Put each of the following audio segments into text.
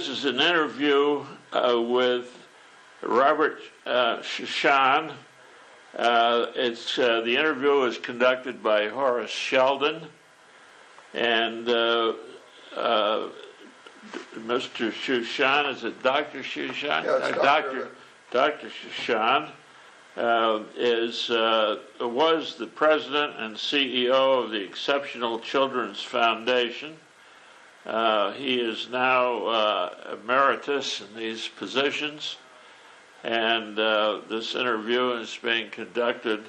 this is an interview with Robert Shushan. The interview is conducted by Horace Sheldon, and Mr. Shushan, is it Dr. Shushan? Yeah, it's Dr. Shushan was the president and CEO of the Exceptional Children's Foundation. He is now emeritus in these positions, and this interview is being conducted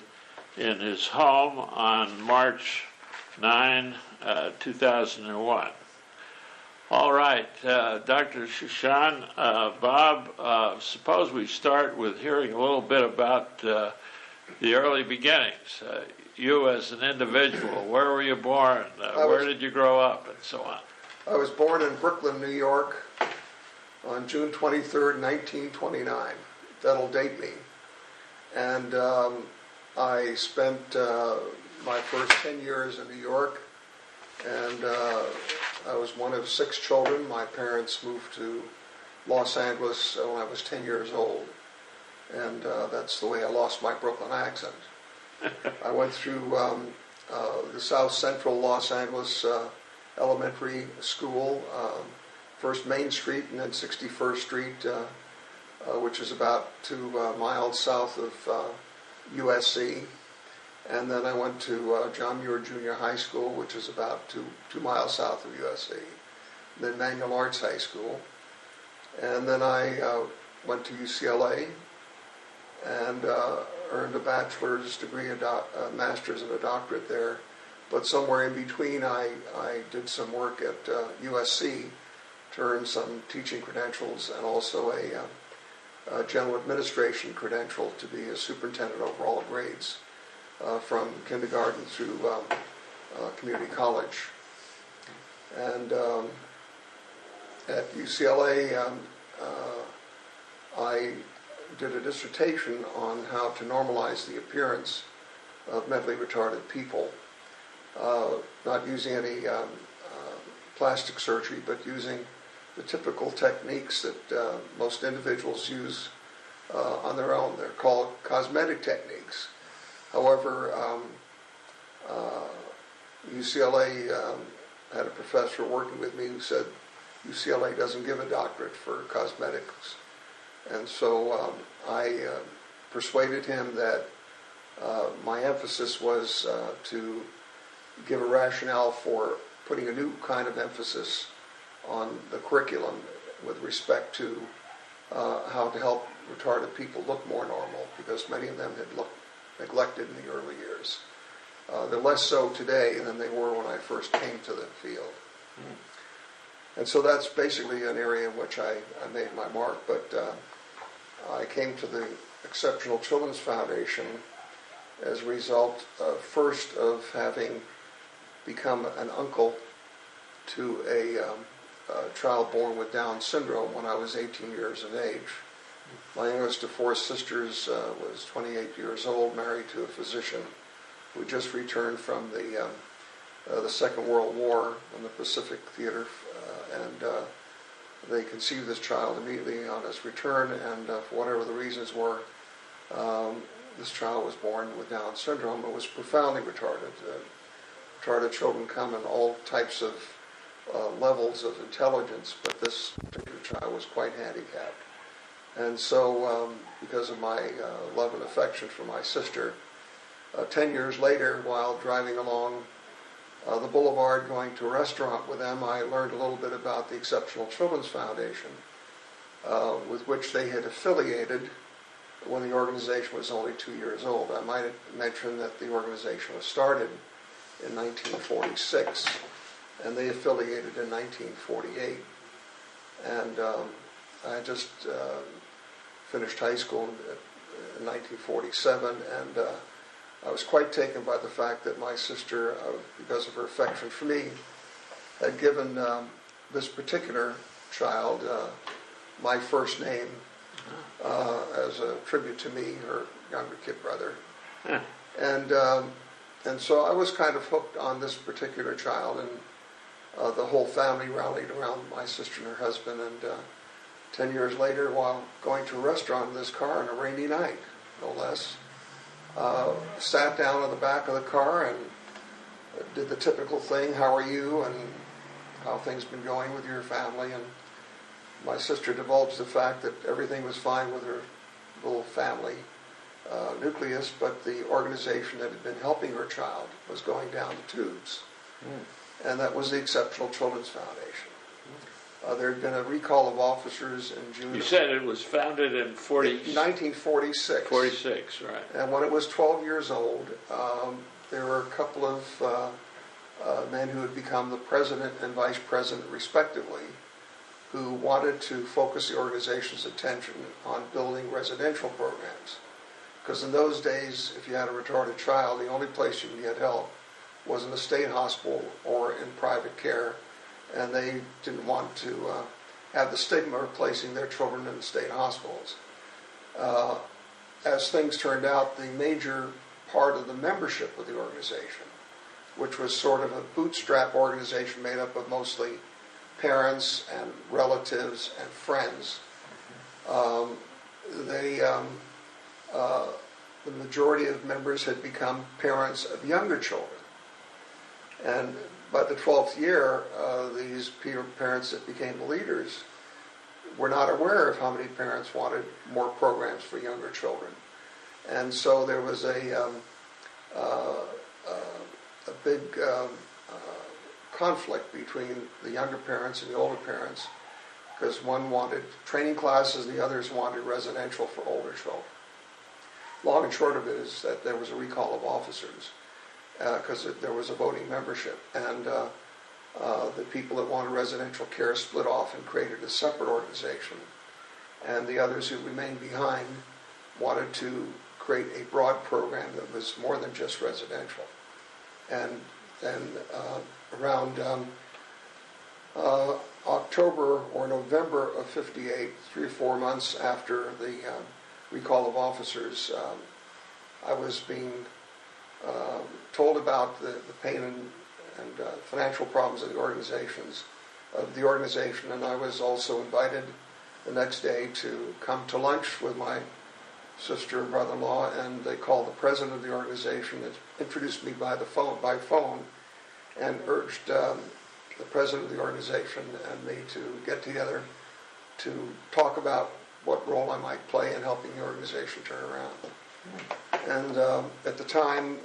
in his home on March 9, 2001. All right, Dr. Shushan, Bob, suppose we start with hearing a little bit about the early beginnings. You as an individual, where were you born? Where did you grow up, and so on? I was born in Brooklyn, New York on June 23rd, 1929. That'll date me. And I spent my first 10 years in New York, and I was one of 6 children. My parents moved to Los Angeles when I was 10 years old, and that's the way I lost my Brooklyn accent. I went through the South Central Los Angeles elementary school, first Main Street and then 61st Street, which is about 2 miles south of USC. And then I went to John Muir Junior High School, which is about 2 miles south of USC. Then Manual Arts High School. And then I went to UCLA and earned a bachelor's degree, a master's and a doctorate there. But somewhere in between, I did some work at USC to earn some teaching credentials and also a general administration credential to be a superintendent over all grades from kindergarten through community college. And at UCLA, I did a dissertation on how to normalize the appearance of mentally retarded people. Not using any plastic surgery, but using the typical techniques that most individuals use on their own. They're called cosmetic techniques. However, UCLA had a professor working with me who said UCLA doesn't give a doctorate for cosmetics. And so I persuaded him that my emphasis was to give a rationale for putting a new kind of emphasis on the curriculum with respect to how to help retarded people look more normal, because many of them had looked neglected in the early years. They're less so today than they were when I first came to the field. And so that's basically an area in which I made my mark. But I came to the Exceptional Children's Foundation as a result, first of having become an uncle to a child born with Down syndrome when I was 18 years of age. My youngest of 4 sisters was 28 years old, married to a physician who just returned from the Second World War in the Pacific Theater, and they conceived this child immediately on his return, and for whatever the reasons were, this child was born with Down syndrome and was profoundly retarded. Retarded children come in all types of levels of intelligence, but this particular child was quite handicapped. And so, because of my love and affection for my sister, 10 years later, while driving along the boulevard going to a restaurant with them, I learned a little bit about the Exceptional Children's Foundation, with which they had affiliated when the organization was only 2 years old. I might mention that the organization was started in 1946, and they affiliated in 1948. And I just finished high school in 1947, and I was quite taken by the fact that my sister, because of her affection for me, had given this particular child my first name as a tribute to me, her younger kid brother. And so I was kind of hooked on this particular child, the whole family rallied around my sister and her husband, and 10 years later, while going to a restaurant in this car on a rainy night, no less, sat down in the back of the car and did the typical thing, how are you, and how things been going with your family, and my sister divulged the fact that everything was fine with her little family nucleus, but the organization that had been helping her child was going down the tubes. And that was the Exceptional Children's Foundation. There had been a recall of officers in June. You said it was founded in 1946. 46, right. And when it was 12 years old, there were a couple of men who had become the president and vice president, respectively, who wanted to focus the organization's attention on building residential programs. Because in those days, if you had a retarded child, the only place you could get help was in a state hospital or in private care, and they didn't want to have the stigma of placing their children in the state hospitals. As things turned out, the major part of the membership of the organization, which was sort of a bootstrap organization made up of mostly parents and relatives and friends, the majority of members had become parents of younger children. And by the 12th year, these parents that became the leaders were not aware of how many parents wanted more programs for younger children. And so there was a big conflict between the younger parents and the older parents, because one wanted training classes and the others wanted residential for older children. Long and short of it is that there was a recall of officers because there was a voting membership, and the people that wanted residential care split off and created a separate organization, and the others who remained behind wanted to create a broad program that was more than just residential. And then around October or November of '58, 3 or 4 months after the recall of officers, I was being told about the pain and financial problems of the organization, and I was also invited the next day to come to lunch with my sister and brother-in-law, and they called the president of the organization and introduced me by phone, and urged the president of the organization and me to get together to talk about what role I might play in helping the organization turn around. And at the time,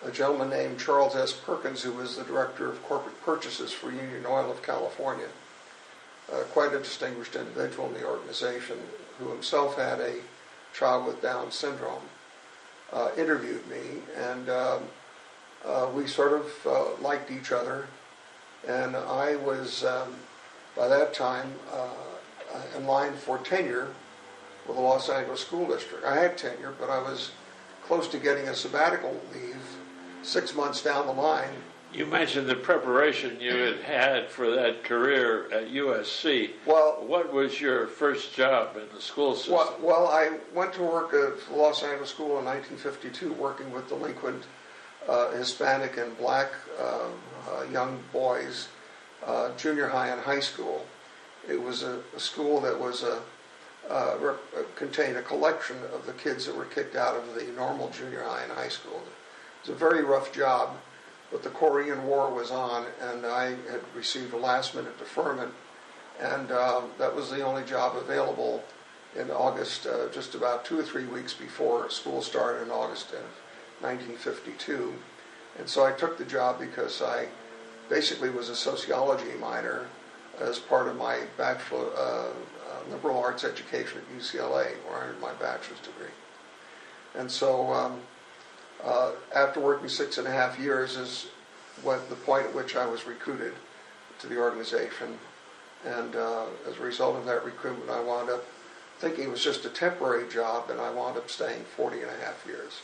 a gentleman named Charles S. Perkins, who was the director of corporate purchases for Union Oil of California, quite a distinguished individual in the organization, who himself had a child with Down syndrome, interviewed me, and we sort of liked each other. And I was, by that time, in line for tenure with the Los Angeles School District. I had tenure, but I was close to getting a sabbatical leave 6 months down the line. You mentioned the preparation you had had for that career at USC. Well, what was your first job in the school system? Well, I went to work at the Los Angeles School in 1952, working with delinquent Hispanic and black young boys, junior high and high school. It was a school that was contained a collection of the kids that were kicked out of the normal junior high and high school. It was a very rough job, but the Korean War was on, and I had received a last-minute deferment, and that was the only job available in August, just about 2 or 3 weeks before school started in August of 1952. And so I took the job because I basically was a sociology minor as part of my bachelor liberal arts education at UCLA, where I earned my bachelor's degree. And so after working 6.5 years is the point at which I was recruited to the organization. And as a result of that recruitment, I wound up thinking it was just a temporary job, and I wound up staying 40.5 years.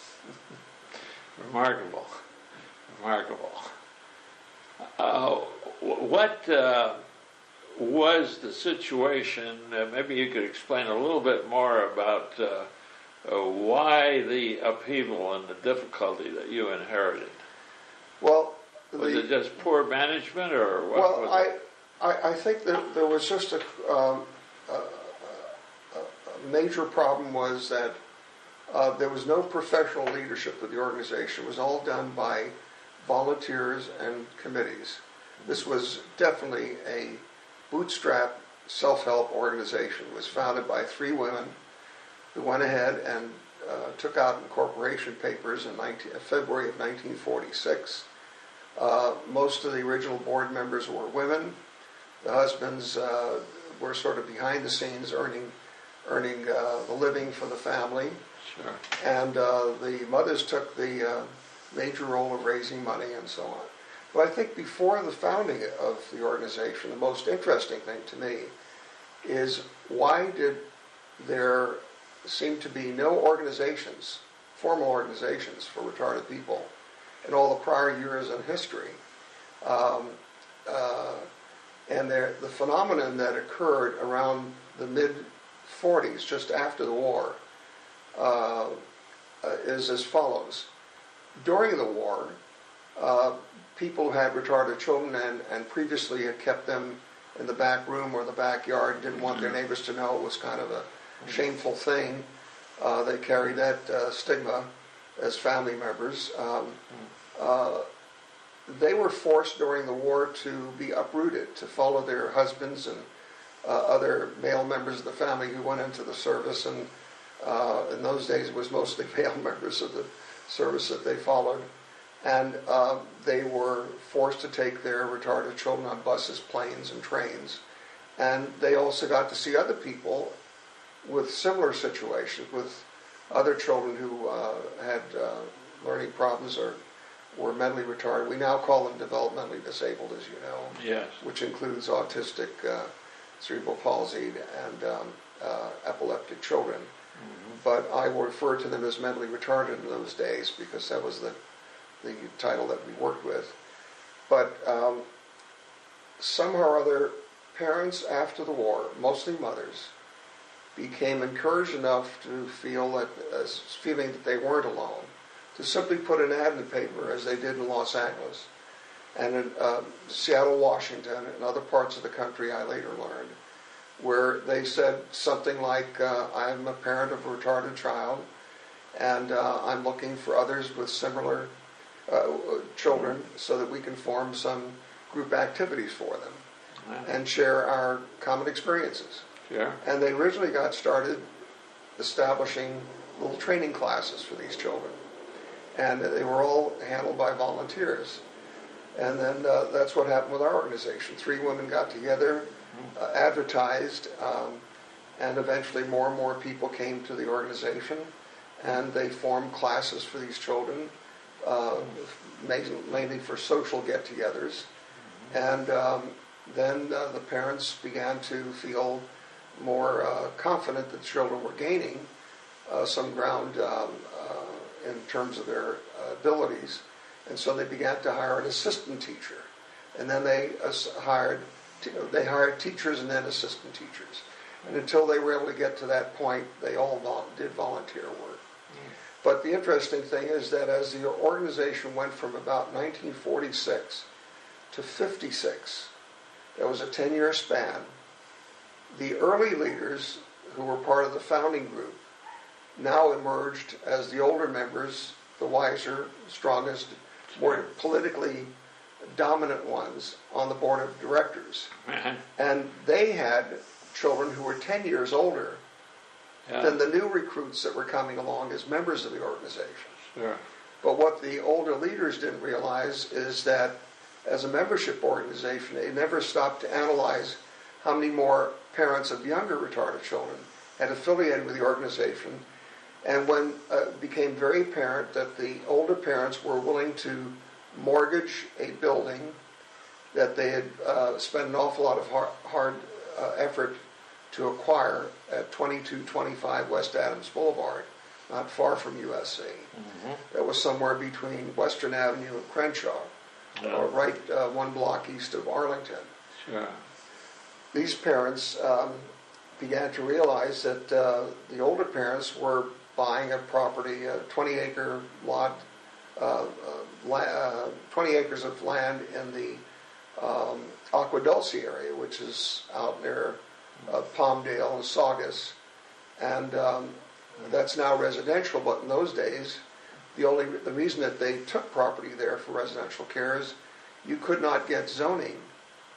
Remarkable. Remarkable. What was the situation? Maybe you could explain a little bit more about why the upheaval and the difficulty that you inherited. Well, Was it just poor management, or what? Well, was it? I think that there was just a major problem was that there was no professional leadership of the organization. It was all done by volunteers and committees. This was definitely a bootstrap self-help organization. It was founded by 3 women who went ahead and took out incorporation papers in February of 1946. Most of the original board members were women. The husbands were sort of behind the scenes earning the living for the family. Sure. And the mothers took the major role of raising money and so on. But I think before the founding of the organization, the most interesting thing to me is why did there seem to be no organizations, formal organizations for retarded people in all the prior years in history. And the phenomenon that occurred around the mid-40s, just after the war, is as follows. During the war, people who had retarded children and previously had kept them in the back room or the backyard, didn't want their neighbors to know, it was kind of a shameful thing. They carried that stigma as family members. They were forced during the war to be uprooted, to follow their husbands and other male members of the family who went into the service. And in those days, it was mostly male members of the service that they followed. And they were forced to take their retarded children on buses, planes, and trains. And they also got to see other people with similar situations, with other children who had learning problems or were mentally retarded. We now call them developmentally disabled, as you know. Yes. Which includes autistic, cerebral palsy, and epileptic children. Mm-hmm. But I will refer to them as mentally retarded in those days because that was the title that we worked with. But somehow or other, parents after the war, mostly mothers, became encouraged enough to feel that, feeling that they weren't alone, to simply put an ad in the paper, as they did in Los Angeles, and in Seattle, Washington, and other parts of the country, I later learned, where they said something like, I'm a parent of a retarded child, and I'm looking for others with similar children so that we can form some group activities for them and share our common experiences. Yeah. And they originally got started establishing little training classes for these children. And they were all handled by volunteers. And then that's what happened with our organization. 3 women got together, advertised, and eventually more and more people came to the organization, and they formed classes for these children, mainly for social get-togethers. And then the parents began to feel more confident that children were gaining some ground in terms of their abilities, and so they began to hire an assistant teacher, and then they hired teachers and then assistant teachers, and until they were able to get to that point, they all did volunteer work. But the interesting thing is that as the organization went from about 1946 to 56, there was a 10-year span. The early leaders who were part of the founding group now emerged as the older members, the wiser, strongest, more politically dominant ones on the board of directors. And they had children who were 10 years older than the new recruits that were coming along as members of the organization. Sure. But what the older leaders didn't realize is that as a membership organization, they never stopped to analyze how many more parents of younger retarded children had affiliated with the organization. And when it became very apparent that the older parents were willing to mortgage a building that they had spent an awful lot of hard effort to acquire at 2225 West Adams Boulevard, not far from USC. Mm-hmm. That was somewhere between Western Avenue and Crenshaw, right 1 block east of Arlington. Sure. These parents began to realize that the older parents were buying a property, a 20-acre lot, 20 acres of land in the Aqua Dulce area, which is out near Palmdale and Saugus, and that's now residential. But in those days, the reason that they took property there for residential care is you could not get zoning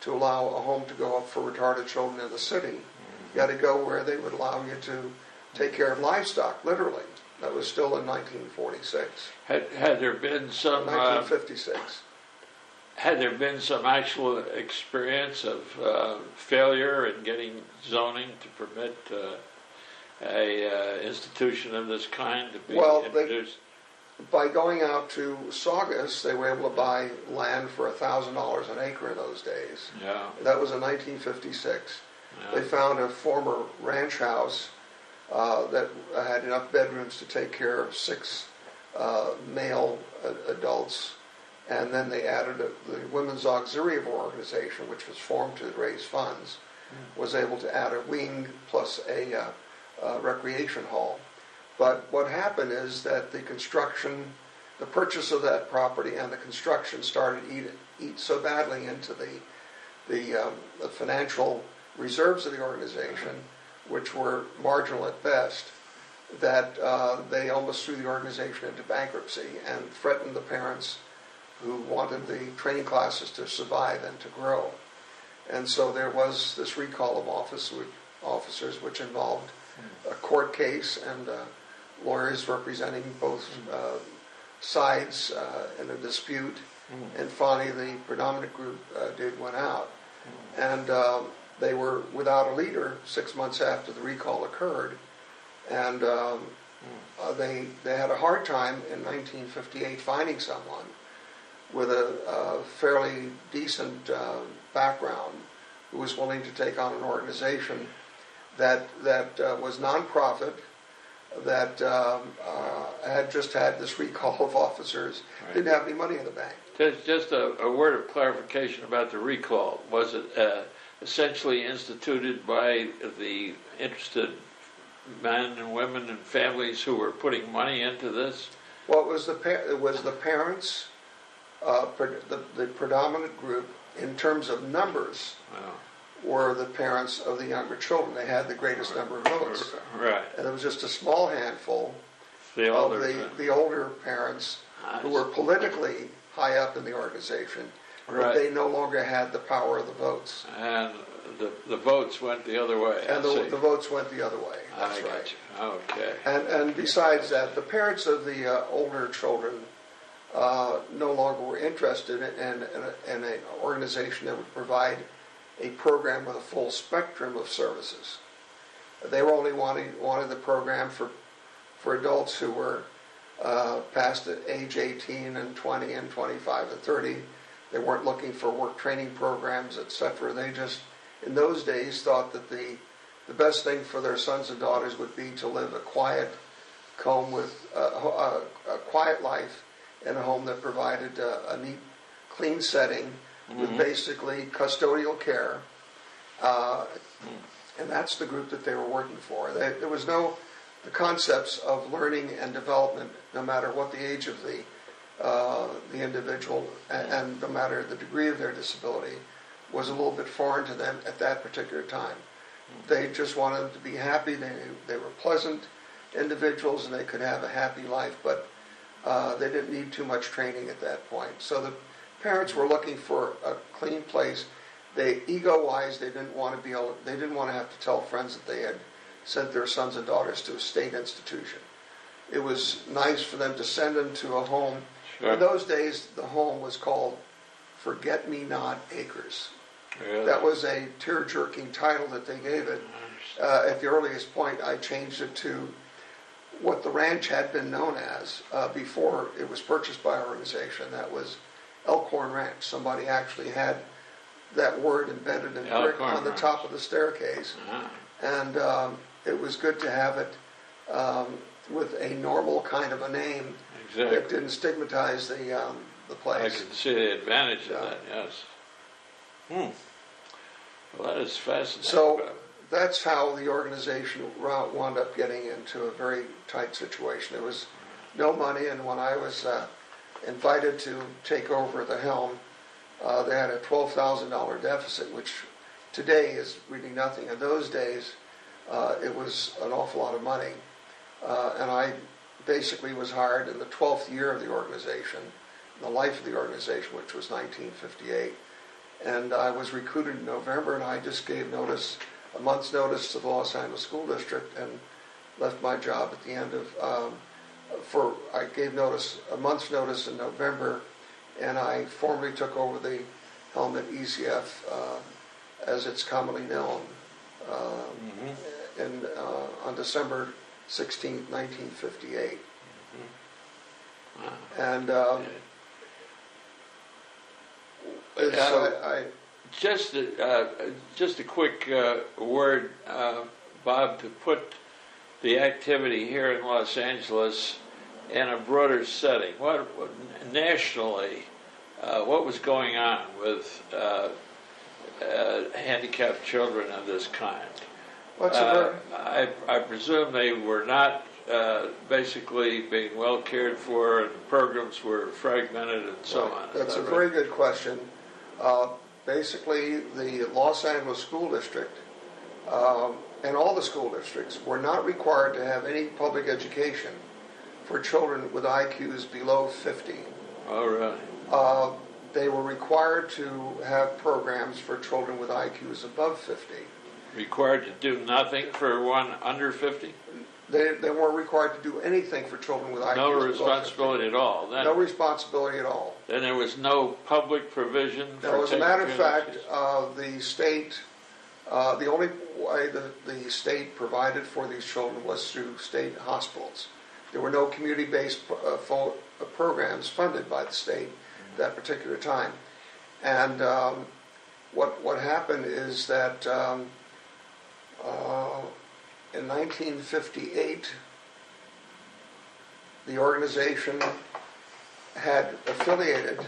to allow a home to go up for retarded children in the city. You had to go where they would allow you to take care of livestock, literally. That was still in 1946. Had there been some 1956. Had there been some actual experience of failure in getting zoning to permit a institution of this kind to be introduced? By going out to Saugus, they were able to buy land for $1,000 an acre in those days. Yeah. That was in 1956. Yeah. They found a former ranch house that had enough bedrooms to take care of 6 male adults, and then they added the Women's Auxiliary Organization, which was formed to raise funds, was able to add a wing plus a recreation hall. But what happened is that the purchase of that property and the construction started to eat so badly into the financial reserves of the organization, which were marginal at best, that they almost threw the organization into bankruptcy and threatened the parents who wanted the training classes to survive and to grow. And so there was this recall of officers, which involved a court case and lawyers representing both sides in a dispute. And finally, the predominant group went out. And they were without a leader 6 months after the recall occurred. And they had a hard time in 1958 finding someone with a fairly decent background who was willing to take on an organization that was nonprofit, that had just had this recall of officers, didn't have any money in the bank. Just a word of clarification about the recall. Was it essentially instituted by the interested men and women and families who were putting money into this? Well, it was the parents, the predominant group in terms of numbers. Wow. Were the parents of the younger children. They had the greatest number of votes. Right. And it was just a small handful the older parents who were politically high up in the organization, but they no longer had the power of the votes. And the votes went the other way. And the votes went the other way. That's right. Okay. And besides that, the parents of the older children no longer were interested in an organization that would provide a program with a full spectrum of services. They were only wanted the program for adults who were past age 18 and 20 and 25 and 30. They weren't looking for work training programs, etc. They just, in those days, thought that the best thing for their sons and daughters would be to live a quiet home with a quiet life in a home that provided a neat, clean setting with basically custodial care, and that's the group that they were working for. There was the concepts of learning and development, no matter what the age of the individual and no matter the degree of their disability, was a little bit foreign to them at that particular time. They just wanted them to be happy. They were pleasant individuals and they could have a happy life, but they didn't need too much training at that point. So the parents were looking for a clean place. Ego-wise, they didn't want to have to tell friends that they had sent their sons and daughters to a state institution. It was nice for them to send them to a home. Sure. In those days, the home was called Forget-Me-Not Acres. Really? That was a tear-jerking title that they gave it. At the earliest point, I changed it to what the ranch had been known as before it was purchased by our organization. That was Elkhorn Ranch. Somebody actually had that word embedded in brick on the top of the staircase. And it was good to have it with a normal kind of a name that didn't stigmatize the place. I can see the advantage of that, yes. Well, that is fascinating. So that's how the organization wound up getting into a very tight situation. There was no money, and when I was invited to take over the helm, they had a $12,000 deficit, which today is really nothing. In those days, it was an awful lot of money. And I basically was hired in the 12th year of the organization, the life of the organization, which was 1958. And I was recruited in November, and I just gave notice, a month's notice to the Los Angeles School District, and left my job at the end of, I gave notice, a month's notice in November, and I formally took over the helm at ECF, as it's commonly known, on December 16th, 1958. Wow. And just a quick word, Bob, to put the activity here in Los Angeles in a broader setting. What nationally, what was going on with handicapped children of this kind? I presume they were not basically being well cared for, and programs were fragmented and so on. That's a very good question. Basically, the Los Angeles School District and all the school districts were not required to have any public education for children with IQs below 50. Oh, really? They were required to have programs for children with IQs above 50. Required to do nothing for one under 50? They weren't required to do anything for children with IQs No below 50. responsibility at all. Then, no responsibility at all. Then there was no public provision for Now, as a matter of taking care fact, of the state, the only way the state provided for these children was through state hospitals. There were no community-based programs funded by the state at that particular time. And what happened is that in 1958, the organization had affiliated,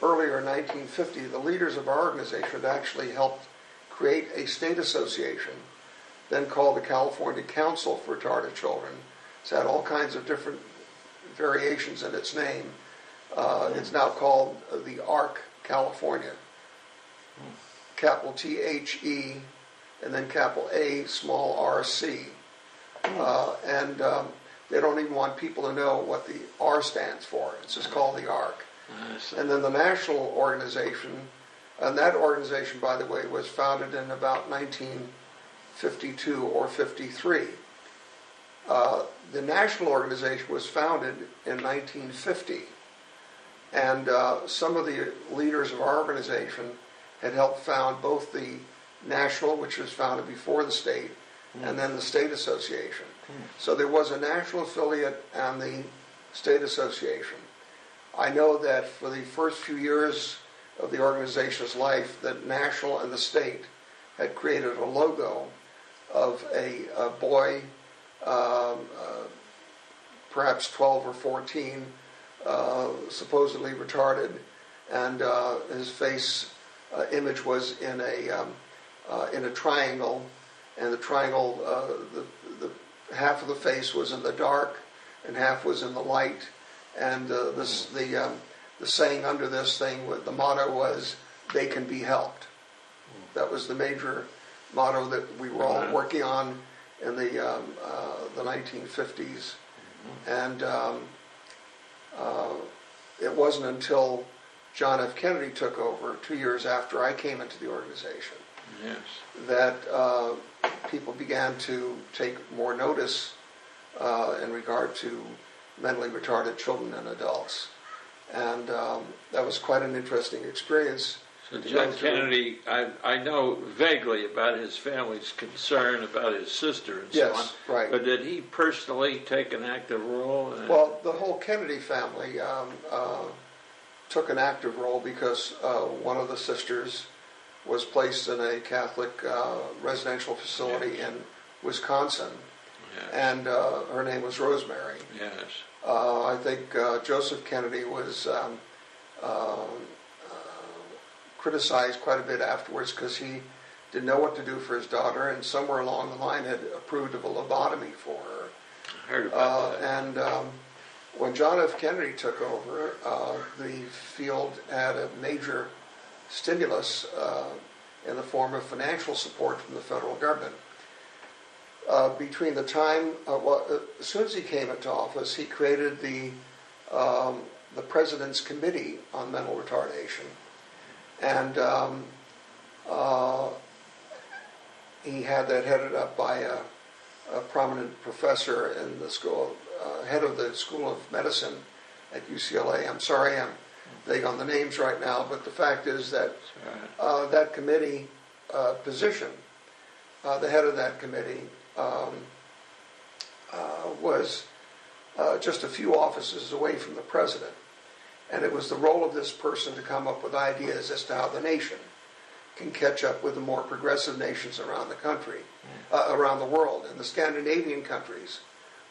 earlier in 1950, the leaders of our organization had actually helped create a state association, then called the California Council for Retarded Children. It's had all kinds of different variations in its name. It's now called the ARC California. Capital T-H-E, and then capital A, small R-C. And they don't even want people to know what the R stands for. It's just called the ARC. And then the national organization, and that organization, by the way, was founded in about 1952 or 53. The national organization was founded in 1950. And some of the leaders of our organization had helped found both the national, which was founded before the state, and then the state association. So there was a national affiliate and the state association. I know that for the first few years of the organization's life, the national and the state had created a logo of a boy, perhaps 12 or 14, supposedly retarded, and his face image was in a triangle, and the triangle, the half of the face was in the dark, and half was in the light, and the saying under this thing, the motto was, "They can be helped." That was the major motto that we were all working on in the 1950s, and it wasn't until John F. Kennedy took over 2 years after I came into the organization that people began to take more notice in regard to mentally retarded children and adults. And that was quite an interesting experience. So John Kennedy, I know vaguely about his family's concern about his sister and so on. Yes, right. But did he personally take an active role? Well, the whole Kennedy family took an active role because one of the sisters was placed in a Catholic residential facility in Wisconsin, and her name was Rosemary. Yes. I think Joseph Kennedy was criticized quite a bit afterwards because he didn't know what to do for his daughter, and somewhere along the line had approved of a lobotomy for her. I heard about that. And When John F. Kennedy took over, the field had a major stimulus in the form of financial support from the federal government. Between the time, as soon as he came into office, he created the President's Committee on Mental Retardation. And he had that headed up by a prominent professor in the school, head of the School of Medicine at UCLA. I'm sorry, I'm vague on the names right now, but the fact is that that committee position, the head of that committee, was just a few offices away from the president. And it was the role of this person to come up with ideas as to how the nation can catch up with the more progressive nations around the country, around the world. And the Scandinavian countries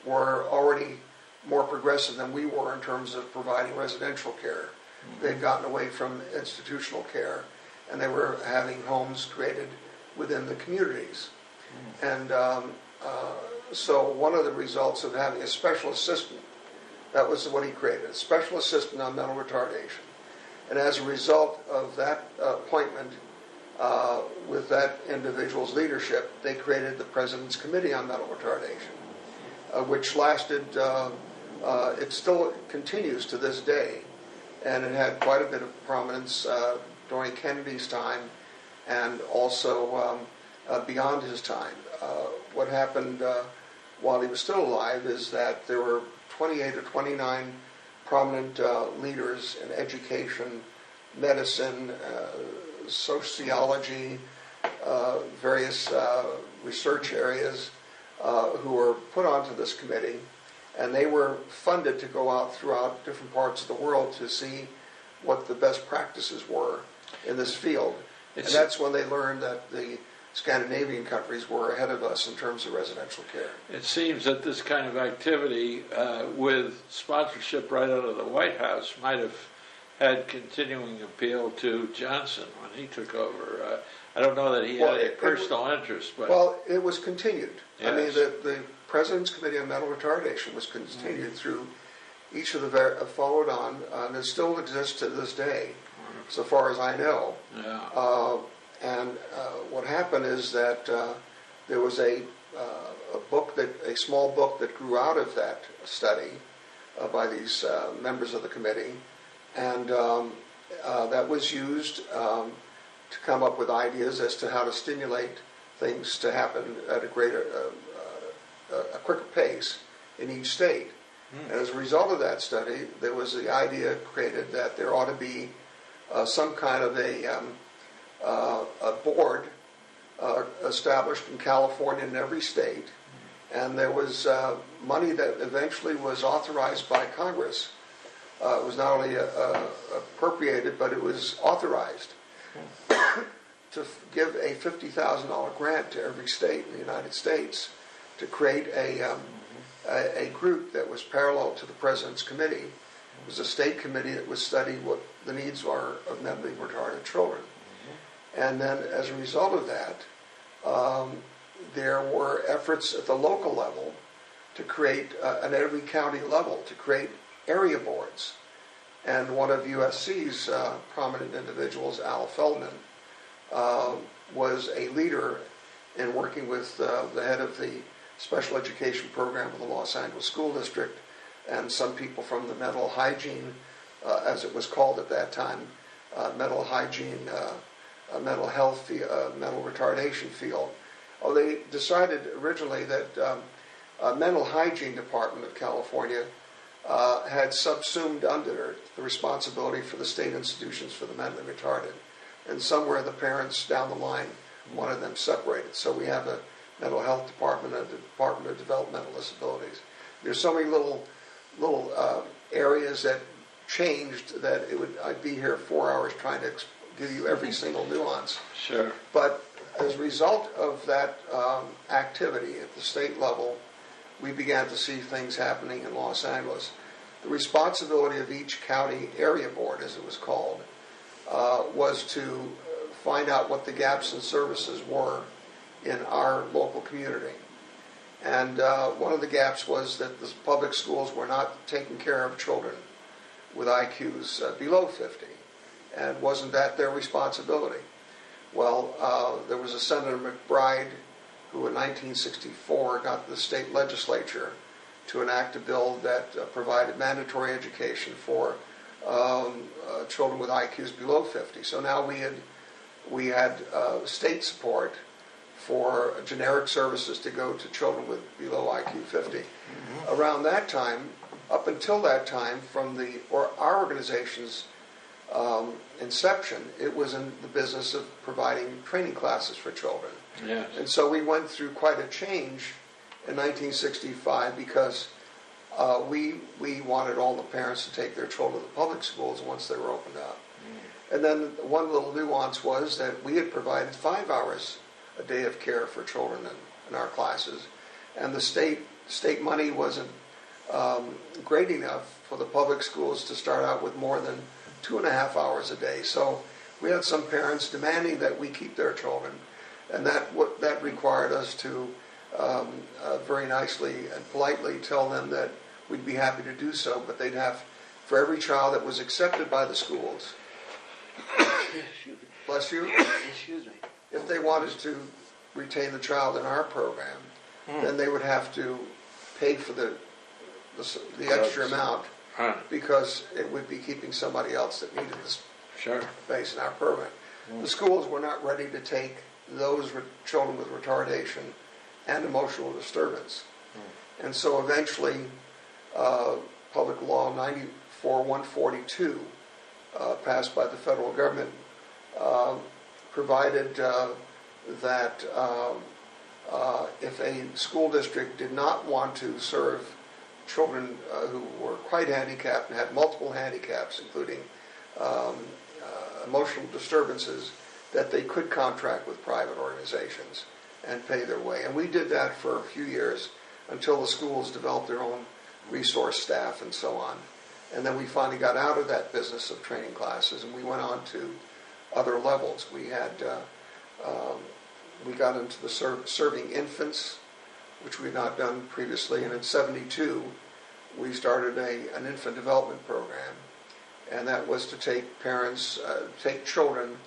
were already more progressive than we were in terms of providing residential care. They'd gotten away from institutional care, and they were having homes created within the communities. And so one of the results of having a special assistant, that was what he created, a special assistant on mental retardation. And as a result of that appointment, with that individual's leadership, they created the President's Committee on Mental Retardation, which lasted, it still continues to this day, and it had quite a bit of prominence during Kennedy's time and also beyond his time. What happened while he was still alive is that there were 28 or 29 prominent leaders in education, medicine, sociology, various research areas who were put onto this committee, and they were funded to go out throughout different parts of the world to see what the best practices were in this field. And that's when they learned that the Scandinavian countries were ahead of us in terms of residential care. It seems that this kind of activity with sponsorship right out of the White House might have had continuing appeal to Johnson when he took over. I don't know that he had a personal interest, but... Well, it was continued. Yes. I mean, the President's Committee on Mental Retardation was continued through each of the followed on, and it still exists to this day, so far as I know. Yeah. And what happened is that there was a small book that grew out of that study by these members of the committee, and that was used to come up with ideas as to how to stimulate things to happen at a quicker pace in each state. And as a result of that study, there was the idea created that there ought to be some kind of a board established in California in every state, and there was money that eventually was authorized by Congress. It was not only appropriated, but it was authorized to give a $50,000 grant to every state in the United States to create a group that was parallel to the President's Committee. It was a state committee that would study what the needs are of mentally retarded children. And then as a result of that, there were efforts at the local level to create, at every county level, to create area boards. And one of USC's prominent individuals, Al Feldman, was a leader in working with the head of the special education program of the Los Angeles School District and some people from the mental hygiene, as it was called at that time, mental hygiene, mental health, mental retardation field. They decided originally that mental hygiene department of California had subsumed under the responsibility for the state institutions for the mentally retarded. And somewhere the parents down the line wanted them separated. So we have a mental health department and a Department of Developmental Disabilities. There's so many little areas that changed that I'd be here 4 hours trying to give you every single nuance. Sure. But as a result of that activity at the state level, we began to see things happening in Los Angeles. The responsibility of each county area board, as it was called, was to find out what the gaps in services were in our local community. And one of the gaps was that the public schools were not taking care of children with IQs below 50. And wasn't that their responsibility? Well, there was a Senator McBride who in 1964 got the state legislature to enact a bill that provided mandatory education for children with IQs below 50. So now we had state support for generic services to go to children with below IQ 50. Mm-hmm. Around that time, up until that time, from our organization's inception, it was in the business of providing training classes for children. Yes. And so we went through quite a change in 1965 because we wanted all the parents to take their children to the public schools once they were opened up. Mm. And then one little nuance was that we had provided 5 hours a day of care for children in our classes, and the state money wasn't great enough for the public schools to start out with more than 2.5 hours a day. So we had some parents demanding that we keep their children, and that required us to very nicely and politely tell them that we'd be happy to do so, but they'd have, for every child that was accepted by the schools, bless you, excuse me, if they wanted to retain the child in our program, then they would have to pay for the extra amount, because it would be keeping somebody else that needed this space in our program. The schools were not ready to take those children with retardation and emotional disturbance. And so eventually, Public Law 94-142, passed by the federal government, provided that if a school district did not want to serve children who were quite handicapped and had multiple handicaps, including emotional disturbances, that they could contract with private organizations and pay their way. And we did that for a few years until the schools developed their own resource staff and so on. And then we finally got out of that business of training classes, and we went on to other levels. We got into the serving infants, which we'd not done previously, and in '72 we started an infant development program, and that was to take children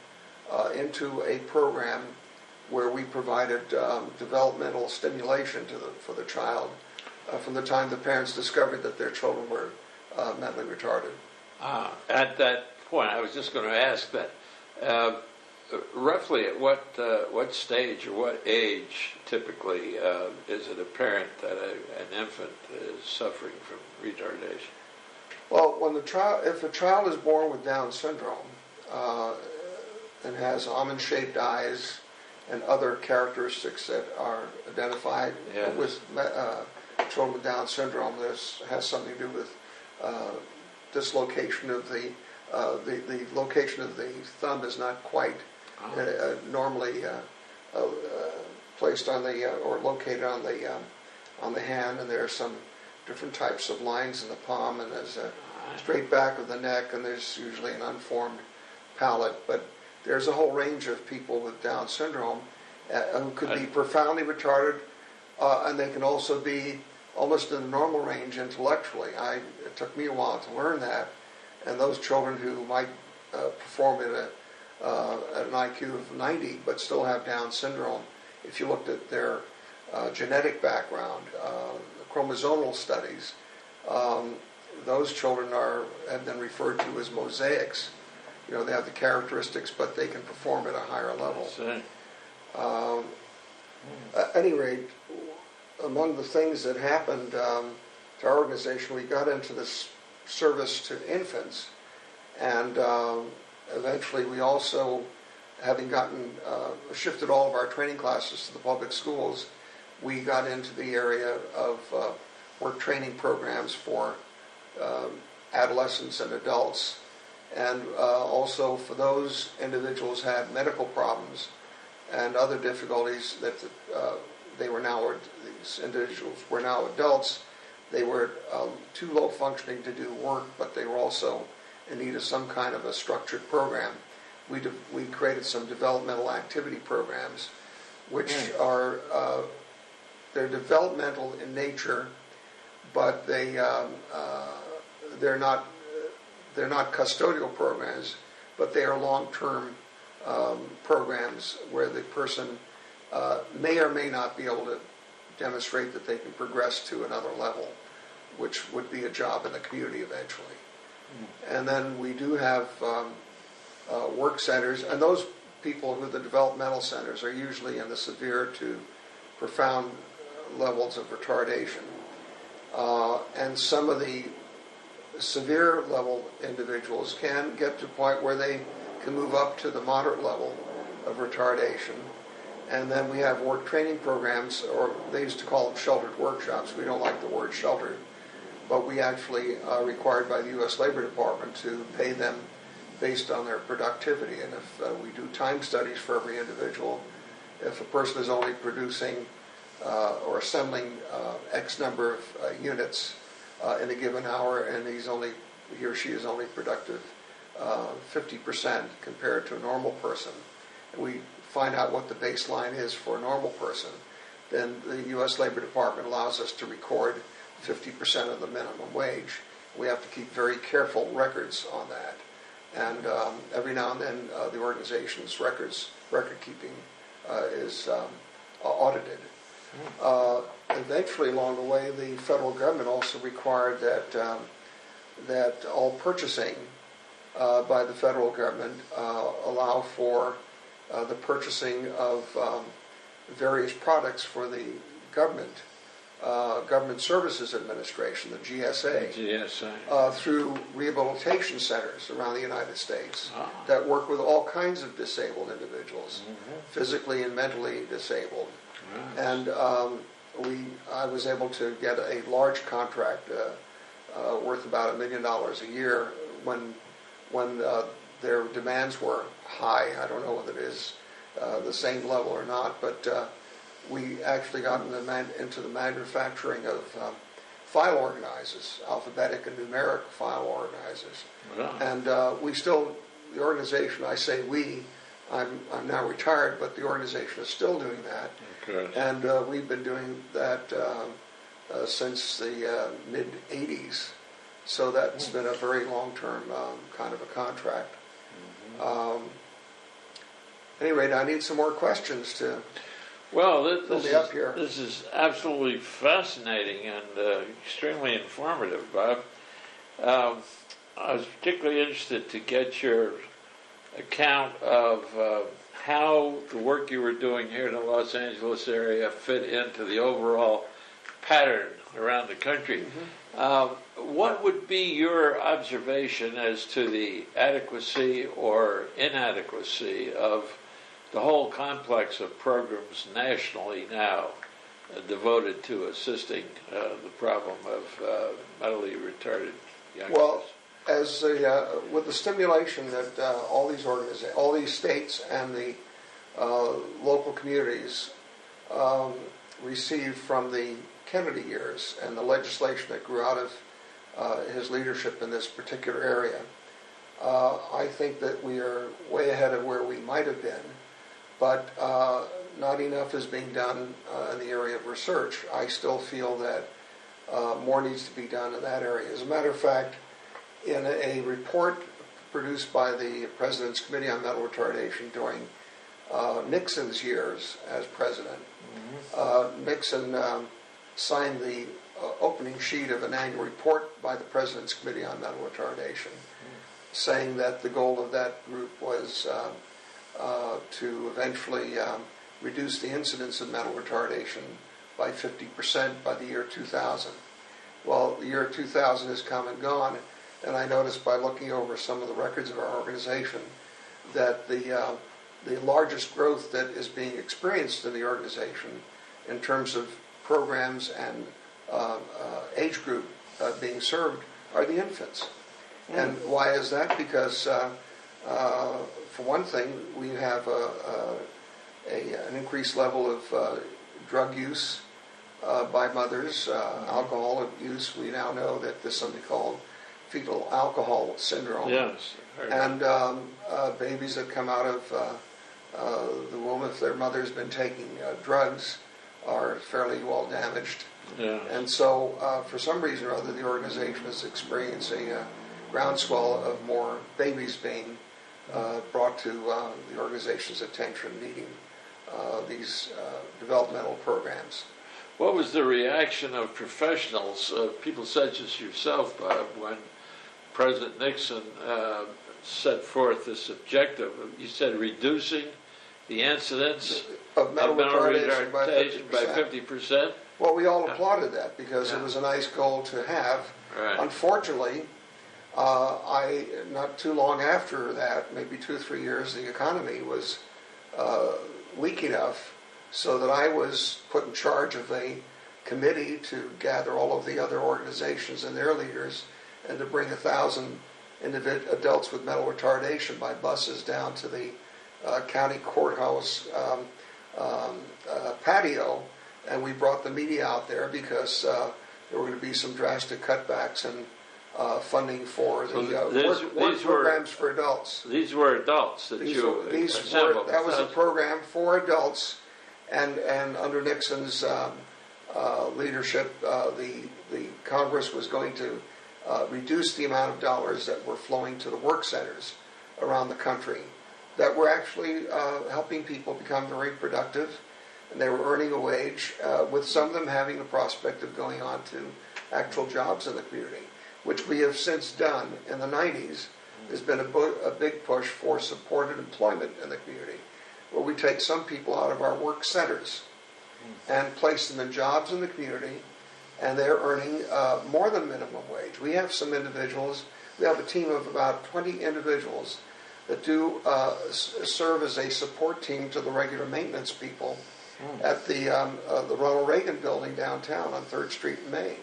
into a program where we provided developmental stimulation for the child from the time the parents discovered that their children were mentally retarded. At that point, I was just going to ask that. Roughly at what stage or what age typically is it apparent that an infant is suffering from retardation? Well, if a child is born with Down syndrome and has almond-shaped eyes and other characteristics that are identified with children with Down syndrome, this has something to do with dislocation of the location of the thumb is not quite normally placed on or located on the hand, and there are some different types of lines in the palm, and there's a straight back of the neck, and there's usually an unformed palate. But there's a whole range of people with Down syndrome who could be profoundly retarded, and they can also be almost in the normal range intellectually. It took me a while to learn that, and those children who might perform at an IQ of 90 but still have Down syndrome, if you looked at their genetic background, chromosomal studies, those children have been referred to as mosaics. You know, they have the characteristics, but they can perform at a higher level. At any rate, among the things that happened to our organization, we got into this service to infants, and eventually we also, having shifted all of our training classes to the public schools, we got into the area of work training programs for adolescents and adults, and also for those individuals who had medical problems and other difficulties that these individuals were now adults. They were too low functioning to do work, but they were also in need of some kind of a structured program. We created some developmental activity programs, which are they're developmental in nature, but they're not custodial programs, but they are long-term programs where the person may or may not be able to demonstrate that they can progress to another level, which would be a job in the community eventually. And then we do have work centers, and those people who are the developmental centers are usually in the severe to profound levels of retardation. And some of the severe level individuals can get to a point where they can move up to the moderate level of retardation. And then we have work training programs, or they used to call them sheltered workshops. We don't like the word sheltered, but we actually are required by the U.S. Labor Department to pay them based on their productivity. And if we do time studies for every individual, if a person is only producing or assembling X number of units in a given hour, and he or she is only productive 50% compared to a normal person, and we find out what the baseline is for a normal person, then the U.S. Labor Department allows us to record 50% of the minimum wage. We have to keep very careful records on that. And every now and then the organization's record keeping is audited. Eventually along the way, the federal government also required that all purchasing by the federal government allow for the purchasing of various products for the government Services Administration, the GSA, through rehabilitation centers around the United States that work with all kinds of disabled individuals, physically and mentally disabled. And I was able to get a large contract worth about $1 million a year when their demands were high. I don't know whether it is the same level or not, but we actually got into the manufacturing of file organizers, alphabetic and numeric file organizers. Wow. And the organization, I say we, I'm now retired, but the organization is still doing that. Okay. And we've been doing that since the mid-'80s. So that's been a very long-term kind of a contract. At any rate, I need some more questions to this is absolutely fascinating and extremely informative, Bob. I was particularly interested to get your account of how the work you were doing here in the Los Angeles area fit into the overall pattern around the country. What would be your observation as to the adequacy or inadequacy of the whole complex of programs nationally now devoted to assisting the problem of mentally retarded young Well, as with the stimulation that all these states and the local communities received from the Kennedy years and the legislation that grew out of his leadership in this particular area, I think that we are way ahead of where we might have been, but not enough is being done in the area of research. I still feel that more needs to be done in that area. As a matter of fact, in a report produced by the President's Committee on Mental Retardation during Nixon's years as president, Nixon signed the opening sheet of an annual report by the President's Committee on Mental Retardation, saying that the goal of that group was to eventually reduce the incidence of mental retardation by 50% by the year 2000. Well, the year 2000 has come and gone, and I noticed by looking over some of the records of our organization that the largest growth that is being experienced in the organization in terms of programs and age group being served are the infants. And why is that? Because for one thing, we have an increased level of drug use by mothers, alcohol use. We now know that there's something called fetal alcohol syndrome. Yes. And babies that come out of the womb, if their mother's been taking drugs, are fairly well damaged. Yeah. And so, for some reason or other, the organization is experiencing a groundswell of more babies being brought to the organization's attention, needing these developmental programs. What was the reaction of professionals, people such as yourself, Bob, when President Nixon set forth this objective? You said reducing the incidence Of mental retardation by 50%. Well, we all applauded that because it was a nice goal to have. Right. Unfortunately, not too long after that, maybe 2 or 3 years, the economy was weak enough so that I was put in charge of a committee to gather all of the other organizations and their leaders and to bring 1,000 adults with mental retardation by buses down to the county courthouse patio. And we brought the media out there because there were going to be some drastic cutbacks in funding for the work programs for adults. These were adults that assembled. That was a program for adults, and under Nixon's leadership, the Congress was going to reduce the amount of dollars that were flowing to the work centers around the country that were actually helping people become very productive, and they were earning a wage, with some of them having the prospect of going on to actual jobs in the community, which we have since done in the 90s. There's been a big push for supported employment in the community, where we take some people out of our work centers and place them in jobs in the community, and they're earning more than minimum wage. We have some individuals, we have a team of about 20 individuals that do serve as a support team to the regular maintenance people at the Ronald Reagan building downtown on 3rd Street in Maine.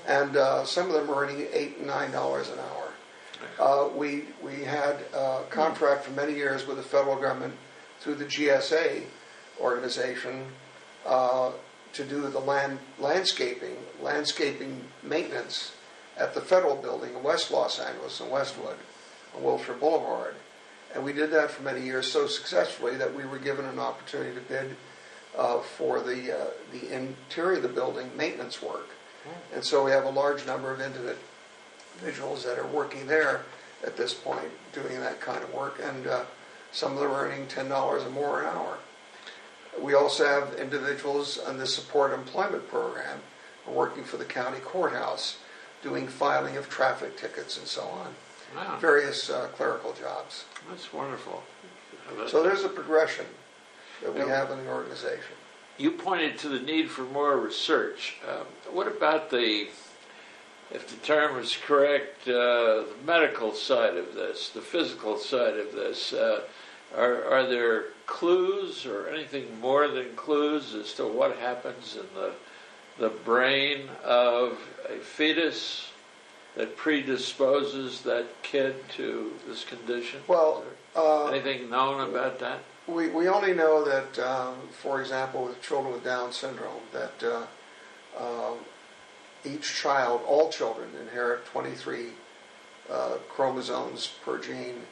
And some of them are earning $8 and $9 an hour. We had a contract for many years with the federal government through the GSA organization to do the landscaping maintenance at the federal building in West Los Angeles and Westwood on Wilshire Boulevard. And we did that for many years so successfully that we were given an opportunity to bid for the interior of the building maintenance work. And so we have a large number of individuals that are working there at this point doing that kind of work, and some of them are earning $10 or more an hour. We also have individuals on the support employment program working for the county courthouse doing filing of traffic tickets and so on. Wow. Various clerical jobs. That's wonderful. So there's a progression that we have in the organization. You pointed to the need for more research. What about if the term is correct, the medical side of this, the physical side of this? Are there clues or anything more than clues as to what happens in the brain of a fetus that predisposes that kid to this condition? Well, anything known about that? We only know that, for example, with children with Down syndrome, that each child, all children, inherit 23 chromosomes per gene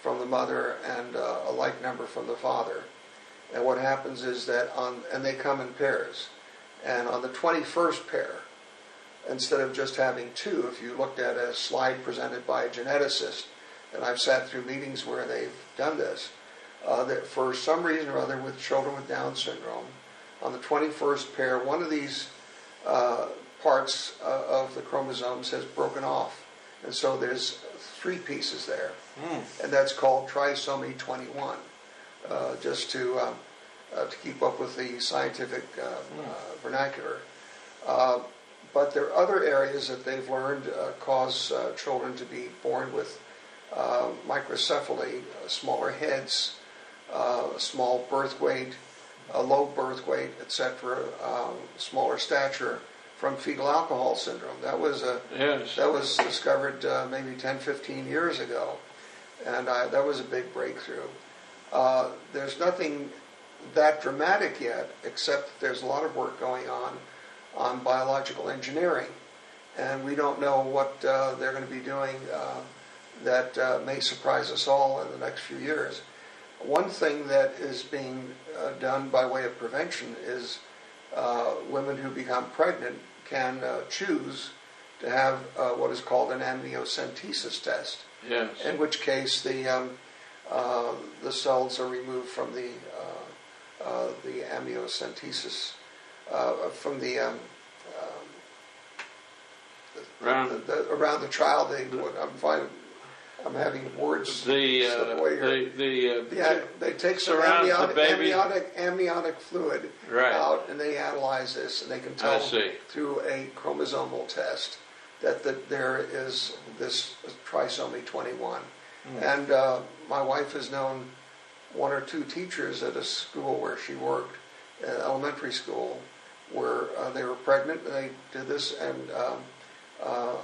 from the mother and a like number from the father. And what happens is that and they come in pairs. And on the 21st pair, instead of just having 2, if you looked at a slide presented by a geneticist, and I've sat through meetings where they've done this, that for some reason or other with children with Down syndrome, on the 21st pair, one of these parts of the chromosomes has broken off. And so there's 3 pieces there. And that's called trisomy 21, just to keep up with the scientific vernacular. But there are other areas that they've learned cause children to be born with microcephaly, smaller heads, small birth weight, low birth weight, etc., smaller stature from fetal alcohol syndrome. That was that was discovered maybe 10, 15 years ago, and that was a big breakthrough. There's nothing that dramatic yet, except that there's a lot of work going on biological engineering, and we don't know what they're going to be doing that may surprise us all in the next few years. One thing that is being done by way of prevention is women who become pregnant can choose to have what is called an amniocentesis test. Yes. In which case the cells are removed from the amniocentesis from around the child. I'm having words slip away here. They take some amniotic fluid out, and they analyze this, and they can tell through a chromosomal test that there is this trisomy 21. And my wife has known one or two teachers at a school where she worked, elementary school, where they were pregnant, and they did this, and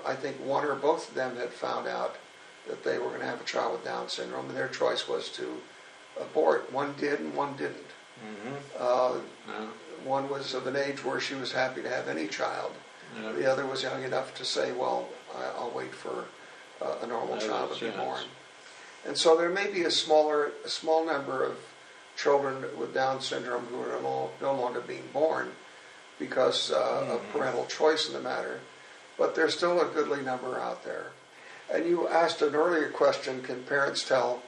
I think one or both of them had found out that they were going to have a child with Down syndrome, and their choice was to abort. One did and one didn't. One was of an age where she was happy to have any child. The other was young enough to say, well, I'll wait for a normal child to be born. And so there may be a small number of children with Down syndrome who are no longer being born because of parental choice in the matter, but there's still a goodly number out there. And you asked an earlier question, can parents tell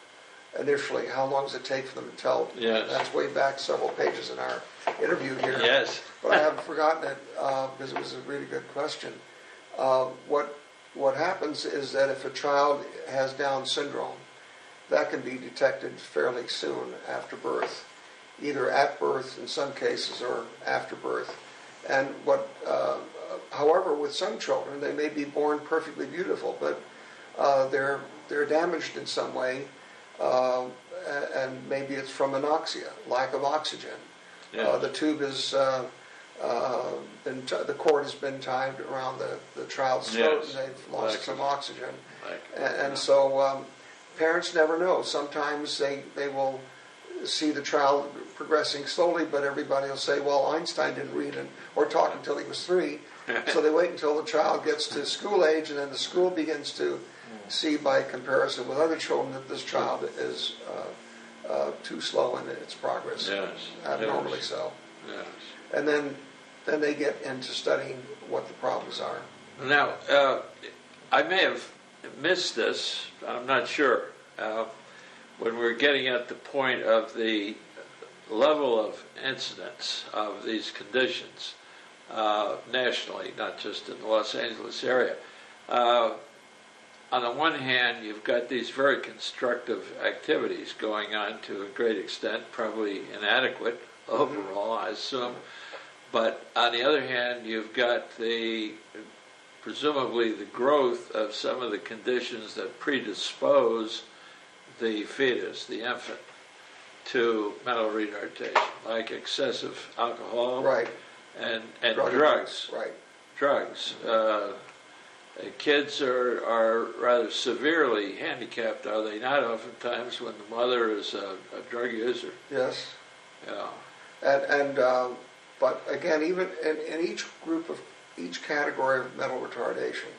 initially? How long does it take for them to tell? Yes. That's way back several pages in our interview here. Yes. But I haven't forgotten it because it was a really good question. What happens is that if a child has Down syndrome, that can be detected fairly soon after birth, either at birth in some cases or after birth. And however, with some children, they may be born perfectly beautiful, but they're damaged in some way, and maybe it's from anoxia, lack of oxygen. Yeah. The tube is the cord has been tied around the child's throat, and they've lost some oxygen, so parents never know. Sometimes they will see the child progressing slowly, but everybody will say, well, Einstein didn't read or talk until he was 3. So they wait until the child gets to school age, and then the school begins to see by comparison with other children that this child is too slow in its progress. Yes. Abnormally so. Yes. And then they get into studying what the problems are. Now, I may have missed this, I'm not sure, when we're getting at the point of the level of incidence of these conditions nationally, not just in the Los Angeles area. On the one hand, you've got these very constructive activities going on to a great extent, probably inadequate overall, I assume. But on the other hand, you've got presumably the growth of some of the conditions that predispose the fetus, the infant, to mental retardation, like excessive alcohol and drugs. Right. Drugs. Kids are rather severely handicapped, are they not, oftentimes, when the mother is a drug user? Yes. Yeah. But again, even in each category of mental retardation,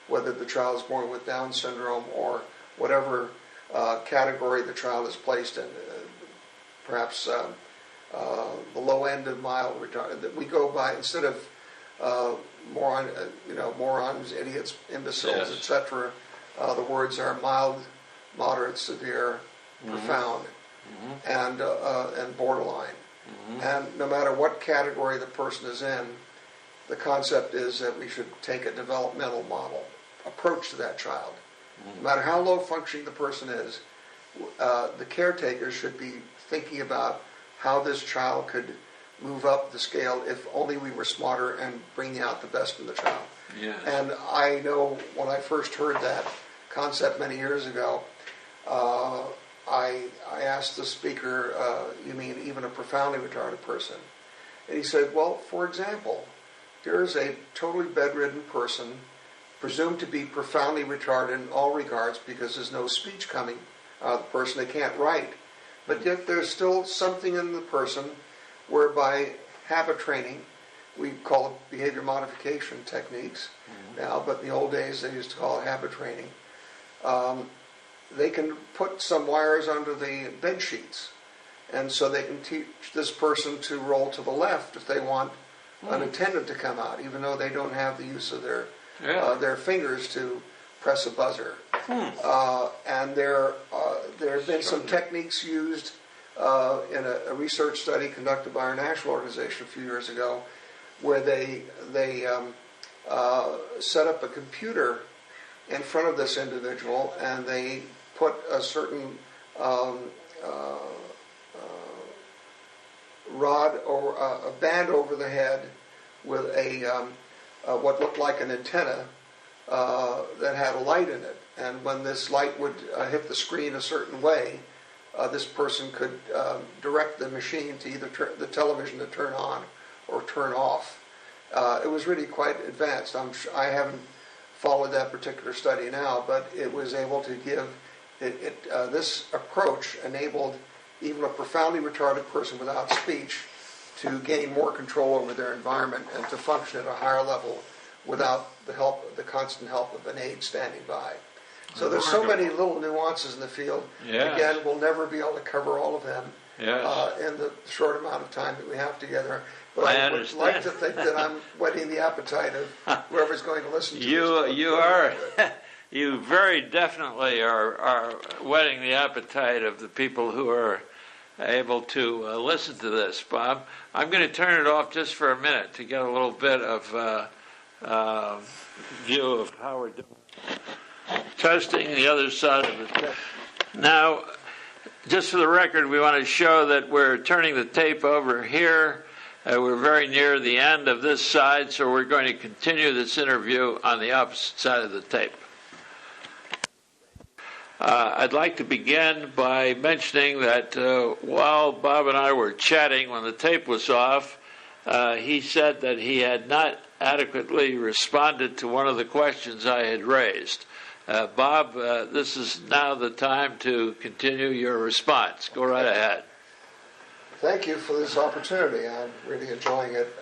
whether the child is born with Down syndrome or whatever category the child is placed in, perhaps the low end of mild retardation, we go by, instead of morons, idiots, imbeciles, etc. The words are mild, moderate, severe, profound, and borderline. And no matter what category the person is in, the concept is that we should take a developmental model approach to that child. No matter how low functioning the person is, the caretakers should be thinking about how this child could move up the scale if only we were smarter and bringing out the best in the child. Yes. And I know when I first heard that concept many years ago, I asked the speaker, you mean even a profoundly retarded person? And he said, well, for example, there's a totally bedridden person, presumed to be profoundly retarded in all regards because there's no speech coming out of the person, they can't write. But yet there's still something in the person whereby habit training, we call it behavior modification techniques now, but in the old days they used to call it habit training. They can put some wires under the bed sheets, And so they can teach this person to roll to the left if they want an attendant to come out, even though they don't have the use of their fingers to press a buzzer. And there have been some techniques used in a research study conducted by our national organization a few years ago, where they set up a computer in front of this individual, and they put a certain rod or a band over the head with what looked like an antenna that had a light in it. And when this light would hit the screen a certain way, this person could direct the machine to either the television to turn on or turn off. It was really quite advanced. I haven't followed that particular study now, but it was able to give this approach enabled even a profoundly retarded person without speech to gain more control over their environment and to function at a higher level without the constant help of an aide standing by. So there's so many little nuances in the field. Yes. Again, we'll never be able to cover all of them Yes. in the short amount of time that we have together. But I would understand. like to think that I'm whetting the appetite of whoever's going to listen to this. You are. You very definitely are whetting the appetite of the people who are able to listen to this, Bob. I'm going to turn it off just for a minute to get a little bit of view of how we're doing. Testing the other side of the tape. Now, just for the record, we want to show that we're turning the tape over here. We're very near the end of this side, so we're going to continue this interview on the opposite side of the tape. I'd like to begin by mentioning that while Bob and I were chatting when the tape was off, he said that he had not adequately responded to one of the questions I had raised. Bob, this is now the time to continue your response. Go right ahead. Thank you for this opportunity. I'm really enjoying it.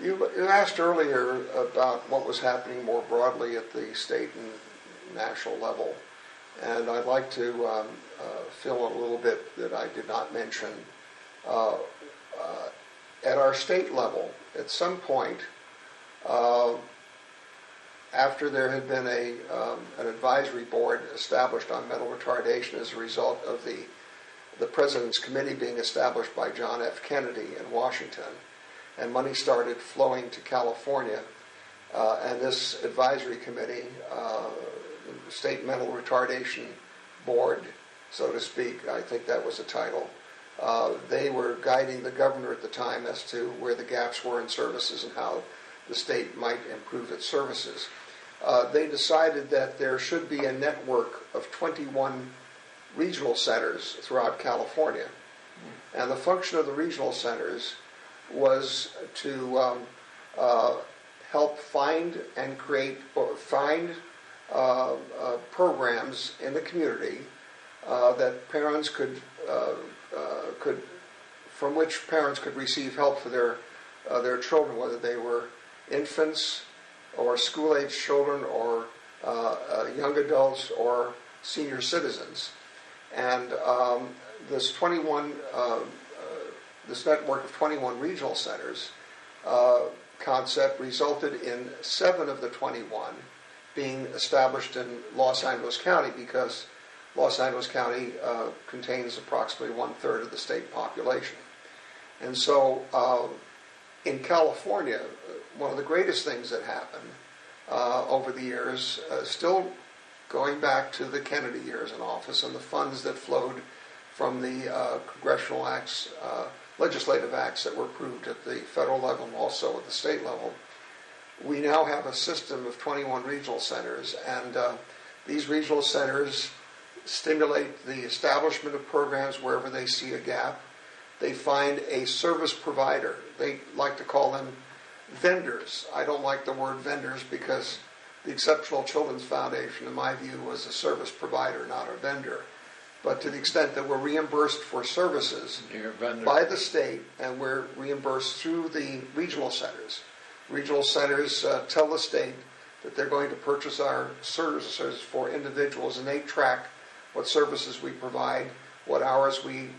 You asked earlier about what was happening more broadly at the state and national level, and I'd like to fill in a little bit that I did not mention. At our state level, at some point, after there had been an advisory board established on mental retardation as a result of the President's Committee being established by John F. Kennedy in Washington, and money started flowing to California, and this advisory committee, the State Mental Retardation Board, so to speak, I think that was the title, they were guiding the governor at the time as to where the gaps were in services and how the state might improve its services. They decided that there should be a network of 21 regional centers throughout California. And the function of the regional centers was to help find and create, programs in the community that parents from which parents could receive help for their children, whether they were infants or school-age children or young adults or senior citizens. And this network of 21 regional centers concept resulted in 7 of the 21 being established in Los Angeles County, because Los Angeles County contains approximately 1/3 of the state population. And so in California, one of the greatest things that happened over the years, still going back to the Kennedy years in office and the funds that flowed from the congressional acts, legislative acts that were approved at the federal level and also at the state level, we now have a system of 21 regional centers, and these regional centers stimulate the establishment of programs wherever they see a gap. They find a service provider. They like to call them vendors. I don't like the word vendors because the Exceptional Children's Foundation, in my view, was a service provider, not a vendor. But to the extent that we're reimbursed for services by the state, and we're reimbursed through the regional centers. Regional centers tell the state that they're going to purchase our services for individuals, and they track what services we provide what hours we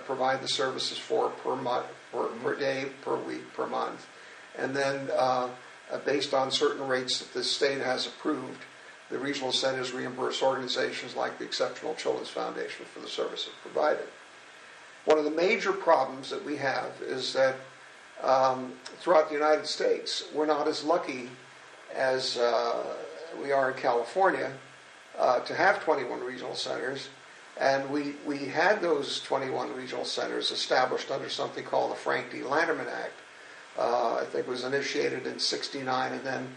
provide the services for per month, per day, per week, per month. And then based on certain rates that the state has approved, the regional centers reimburse organizations like the Exceptional Children's Foundation for the services provided. One of the major problems that we have is that throughout the United States, we're not as lucky as we are in California to have 21 regional centers. And we had those 21 regional centers established under something called the Frank D. Lanterman Act. I think it was initiated in '69 and then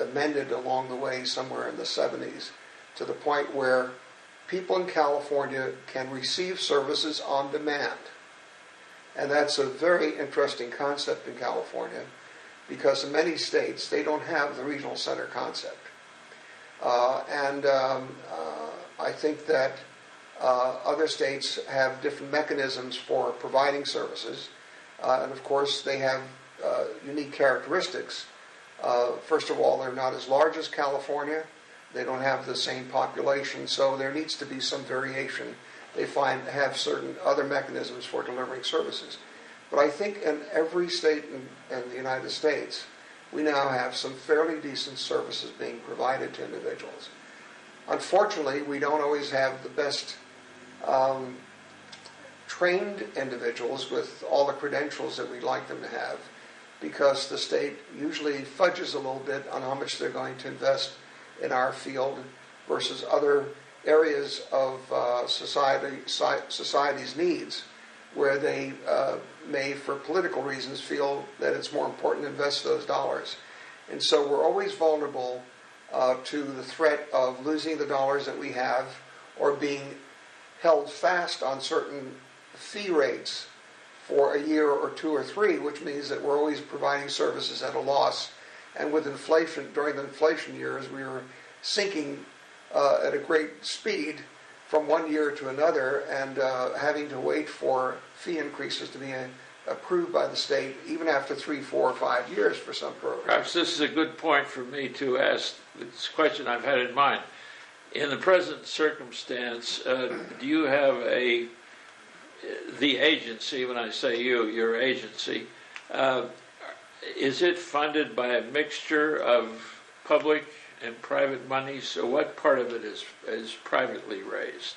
amended along the way somewhere in the 70s to the point where people in California can receive services on demand. And that's a very interesting concept in California because in many states they don't have the regional center concept. I think that other states have different mechanisms for providing services. And of course, they have unique characteristics. First of all, they're not as large as California. They don't have the same population, so there needs to be some variation. They have certain other mechanisms for delivering services. But I think in every state in the United States, we now have some fairly decent services being provided to individuals. Unfortunately, we don't always have the best trained individuals with all the credentials that we'd like them to have, because the state usually fudges a little bit on how much they're going to invest in our field versus other areas of society's needs, where they may, for political reasons, feel that it's more important to invest those dollars. And so we're always vulnerable to the threat of losing the dollars that we have or being held fast on certain fee rates for a year or two or three, which means that we're always providing services at a loss. And with inflation, during the inflation years, we were sinking at a great speed from one year to another and having to wait for fee increases to be approved by the state, even after 3, 4, or 5 years for some programs. Perhaps this is a good point for me to ask this question I've had in mind. In the present circumstance, do you have the agency, when I say you, your agency, is it funded by a mixture of public and private money? So what part of it is privately raised?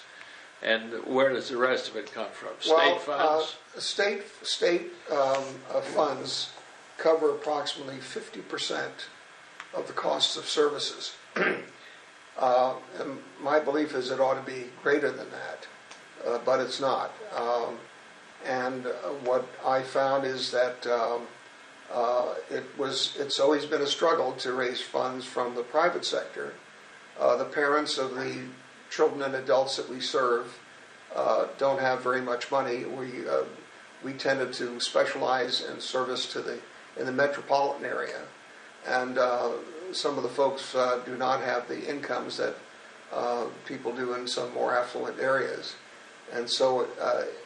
And where does the rest of it come from? State funds? State funds cover approximately 50% of the costs of services. And my belief is it ought to be greater than that, but it's not. And what I found is that it's always been a struggle to raise funds from the private sector. The parents of the children and adults that we serve don't have very much money. We tended to specialize in service in the metropolitan area, and some of the folks do not have the incomes that people do in some more affluent areas, and so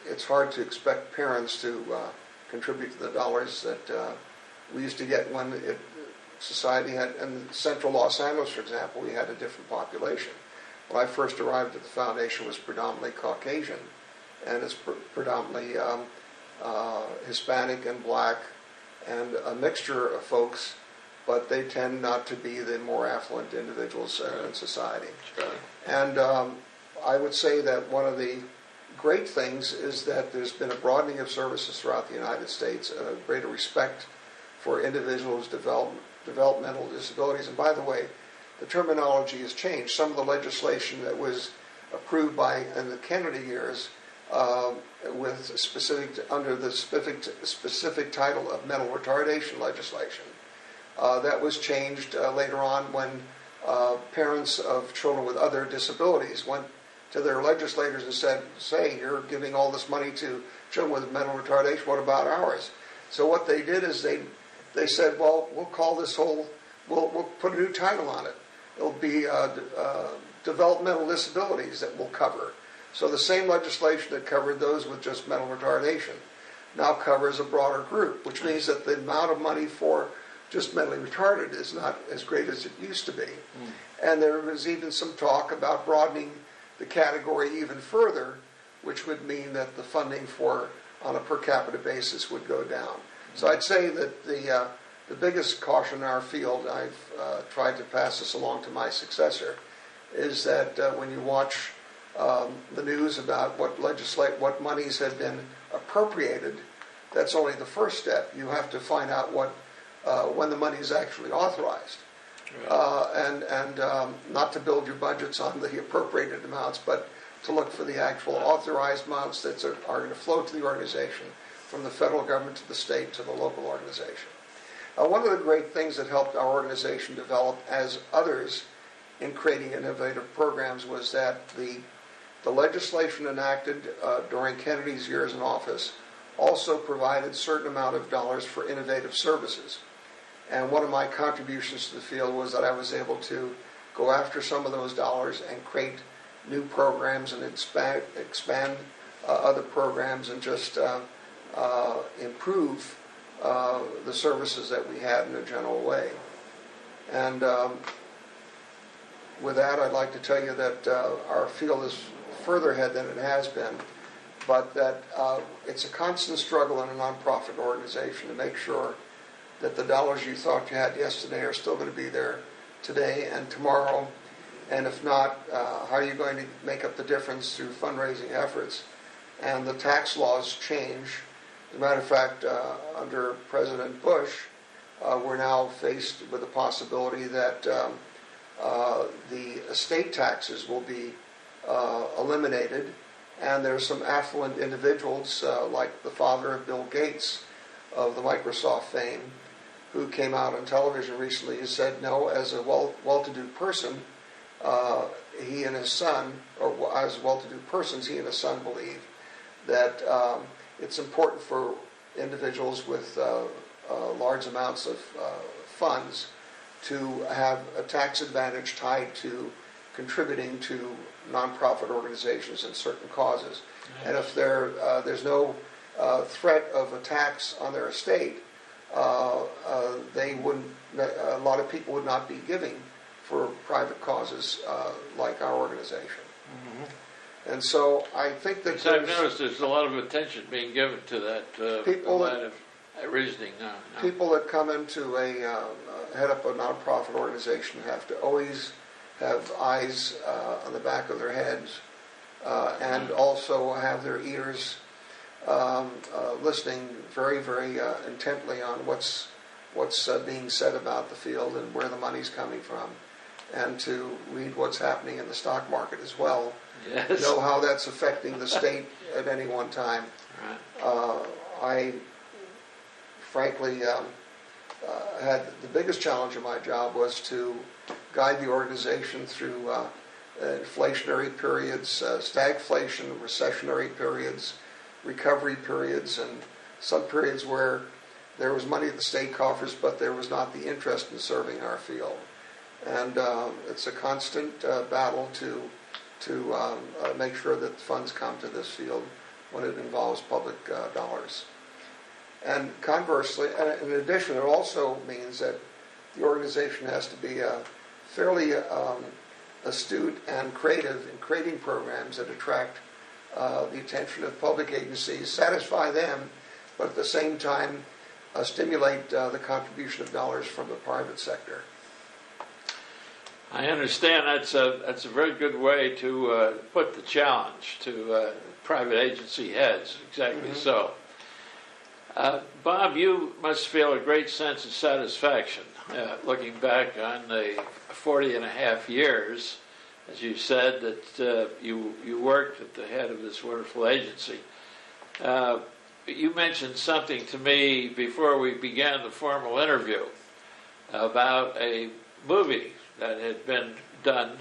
it's hard to expect parents to contribute to the dollars that we used to get when society had. In central Los Angeles, for example, we had a different population. When I first arrived at the foundation, it was predominantly Caucasian, and it's predominantly Hispanic and black, and a mixture of folks, but they tend not to be the more affluent individuals in society. Sure. And I would say that one of the great things is that there's been a broadening of services throughout the United States, a greater respect for individuals' developmental disabilities. And by the way, the terminology has changed. Some of the legislation that was approved in the Kennedy years under the specific title of mental retardation legislation, that was changed later on when parents of children with other disabilities went to their legislators and said, "Say, you're giving all this money to children with mental retardation, what about ours?" So what they did is they said, "Well, we'll call this we'll put a new title on it. It'll be developmental disabilities that we'll cover." So the same legislation that covered those with just mental retardation now covers a broader group, which means that the amount of money for just mentally retarded is not as great as it used to be. And there was even some talk about broadening the category even further, which would mean that the funding for on a per capita basis would go down. So I'd say that the biggest caution in our field, I've tried to pass this along to my successor, is that when you watch the news about what monies have been appropriated, that's only the first step. You have to find out when the money is actually authorized. And not to build your budgets on the appropriated amounts, but to look for the actual authorized amounts that are going to flow to the organization, from the federal government to the state to the local organization. One of the great things that helped our organization develop, as others, in creating innovative programs was that the legislation enacted during Kennedy's years in office also provided a certain amount of dollars for innovative services. And one of my contributions to the field was that I was able to go after some of those dollars and create new programs and expand other programs and just improve the services that we had in a general way. And with that, I'd like to tell you that our field is further ahead than it has been, but that it's a constant struggle in a nonprofit organization to make sure that the dollars you thought you had yesterday are still going to be there today and tomorrow. And if not, how are you going to make up the difference through fundraising efforts? And the tax laws change. As a matter of fact, under President Bush, we're now faced with the possibility that the estate taxes will be eliminated. And there's some affluent individuals, like the father of Bill Gates of the Microsoft fame, who came out on television recently and said, no, as a well-to-do person, he and his son, or as well-to-do persons, he and his son believe that it's important for individuals with large amounts of funds to have a tax advantage tied to contributing to nonprofit organizations and certain causes. And if there's no threat of a tax on their estate, they wouldn't. A lot of people would not be giving for private causes like our organization. Mm-hmm. And so I think that I've noticed there's a lot of attention being given to that line of reasoning now. People that come into head up a nonprofit organization have to always have eyes on the back of their heads and also have their ears listening very, very intently on what's being said about the field and where the money's coming from, and to read what's happening in the stock market as well. Yes. Know how that's affecting the state at any one time. Right. I frankly had the biggest challenge of my job was to guide the organization through inflationary periods, stagflation, recessionary periods, recovery periods, and some periods where there was money at the state coffers, but there was not the interest in serving our field. And it's a constant battle to make sure that funds come to this field when it involves public dollars. And conversely, in addition, it also means that the organization has to be fairly astute and creative in creating programs that attract the attention of public agencies, satisfy them, but at the same time stimulate the contribution of dollars from the private sector. I understand that's a very good way to put the challenge to private agency heads. Exactly. Mm-hmm. So. Bob, you must feel a great sense of satisfaction looking back on the 40 and a half years, as you said, that you worked at the head of this wonderful agency. You mentioned something to me before we began the formal interview about a movie that had been done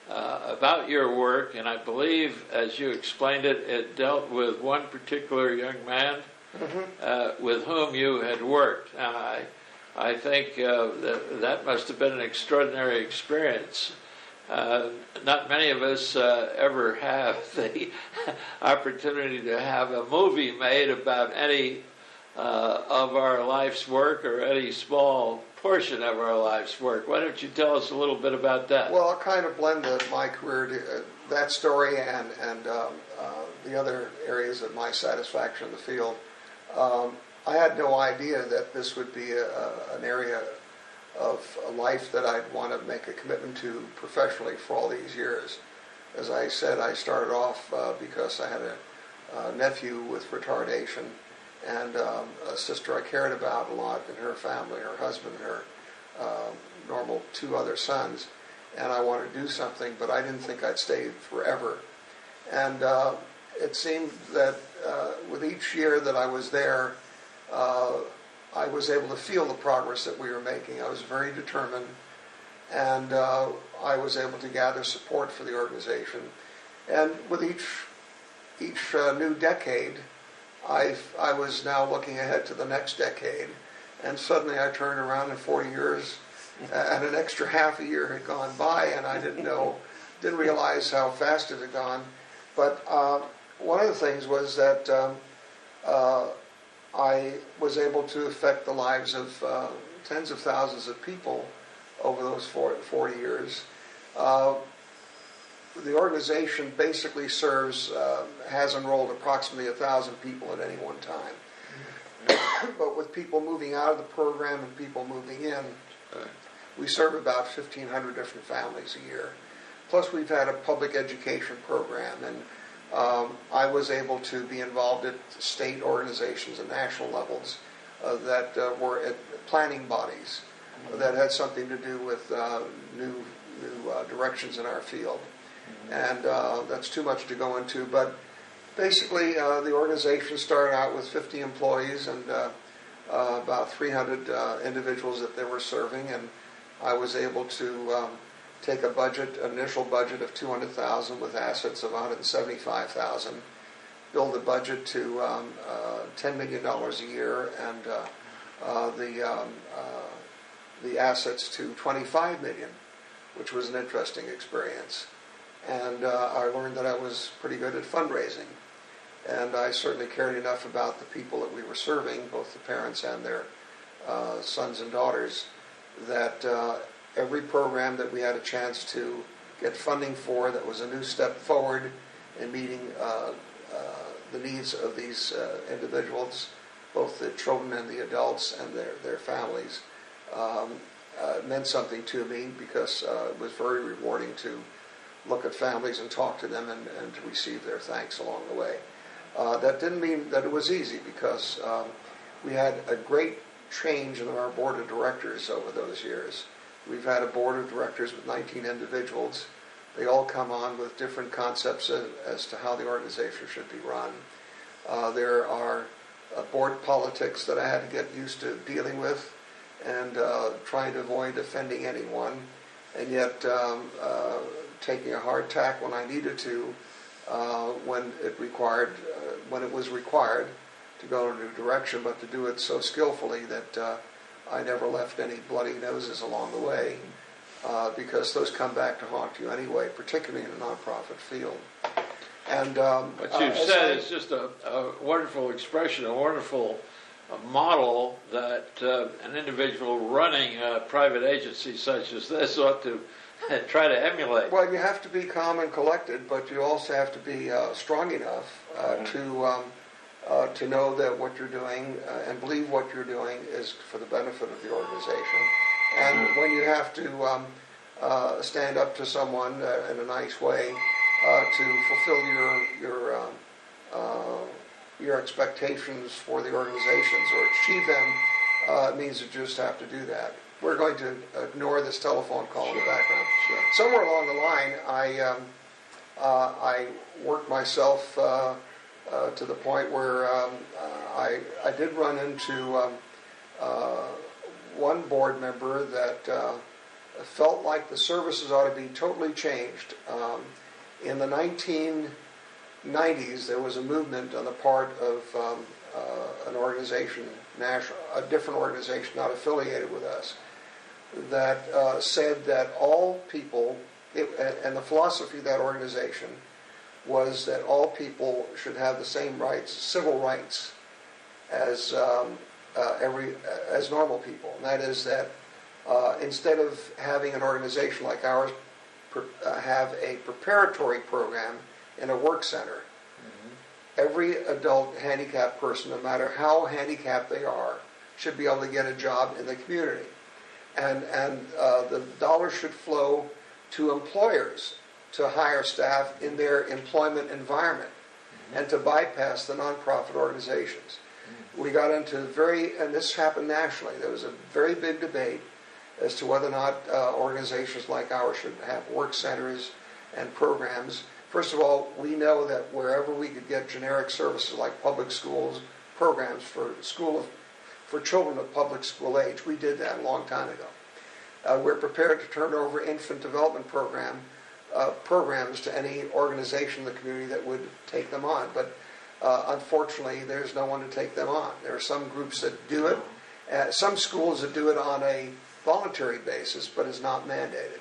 about your work, and I believe, as you explained it, it dealt with one particular young man with whom you had worked. Now, I think that must have been an extraordinary experience. Not many of us ever have the opportunity to have a movie made about any of our life's work or any small portion of our life's work. Why don't you tell us a little bit about that? Well, I'll kind of blend my career to that story and the other areas of my satisfaction in the field. I had no idea that this would be an area of life that I'd want to make a commitment to professionally for all these years. As I said, I started off because I had a nephew with retardation and a sister I cared about a lot in her family, her husband, her normal 2 other sons, and I wanted to do something, but I didn't think I'd stay forever. And it seemed that with each year that I was there, I was able to feel the progress that we were making. I was very determined, and I was able to gather support for the organization. And with each new decade, I was now looking ahead to the next decade, and suddenly I turned around in 40 years, and an extra half a year had gone by, and I didn't realize how fast it had gone. But one of the things was that I was able to affect the lives of tens of thousands of people over those 40 years. The organization basically has enrolled approximately 1,000 people at any one time. But with people moving out of the program and people moving in, we serve about 1,500 different families a year. Plus we've had a public education program, and I was able to be involved at state organizations and national levels that were at planning bodies that had something to do with new directions in our field. And that's too much to go into, but basically the organization started out with 50 employees and about 300 individuals that they were serving, and I was able to take an initial budget of $200,000 with assets of $175,000, build the budget to $10 million a year, and the assets to $25 million, which was an interesting experience. And I learned that I was pretty good at fundraising, and I certainly cared enough about the people that we were serving, both the parents and their sons and daughters, that every program that we had a chance to get funding for that was a new step forward in meeting the needs of these individuals, both the children and the adults and their families, meant something to me, because it was very rewarding to look at families and talk to them and to receive their thanks along the way. That didn't mean that it was easy, because we had a great change in our board of directors over those years. We've had a board of directors with 19 individuals. They all come on with different concepts as to how the organization should be run. There are board politics that I had to get used to dealing with, and trying to avoid offending anyone, and yet taking a hard tack when I needed to, when it was required to go in a new direction, but to do it so skillfully that I never left any bloody noses along the way, because those come back to haunt you anyway, particularly in a nonprofit field. And what you've said is just a wonderful expression, a wonderful model that an individual running a private agency such as this ought to try to emulate. Well, you have to be calm and collected, but you also have to be strong enough to know that what you're doing and believe what you're doing is for the benefit of the organization. And when you have to stand up to someone in a nice way to fulfill your expectations for the organizations or achieve them, it means that you just have to do that. We're going to ignore this telephone call in the background. Sure. Somewhere along the line, I worked myself to the point where I did run into one board member that felt like the services ought to be totally changed. In the 1990s, there was a movement on the part of an organization, a different organization not affiliated with us, that said that all people, and the philosophy of that organization was that all people should have the same rights, civil rights, as normal people. And that is that instead of having an organization like ours have a preparatory program in a work center. Every adult handicapped person, no matter how handicapped they are, should be able to get a job in the community. And the dollars should flow to employers to hire staff in their employment environment and to bypass the nonprofit organizations. We got into and this happened nationally, there was a very big debate as to whether or not organizations like ours should have work centers and programs. First of all, we know that wherever we could get generic services like public schools, programs for children of public school age, we did that a long time ago. We're prepared to turn over infant development programs to any organization in the community that would take them on. But unfortunately, there's no one to take them on. There are some groups that do it, some schools that do it on a voluntary basis, but is not mandated.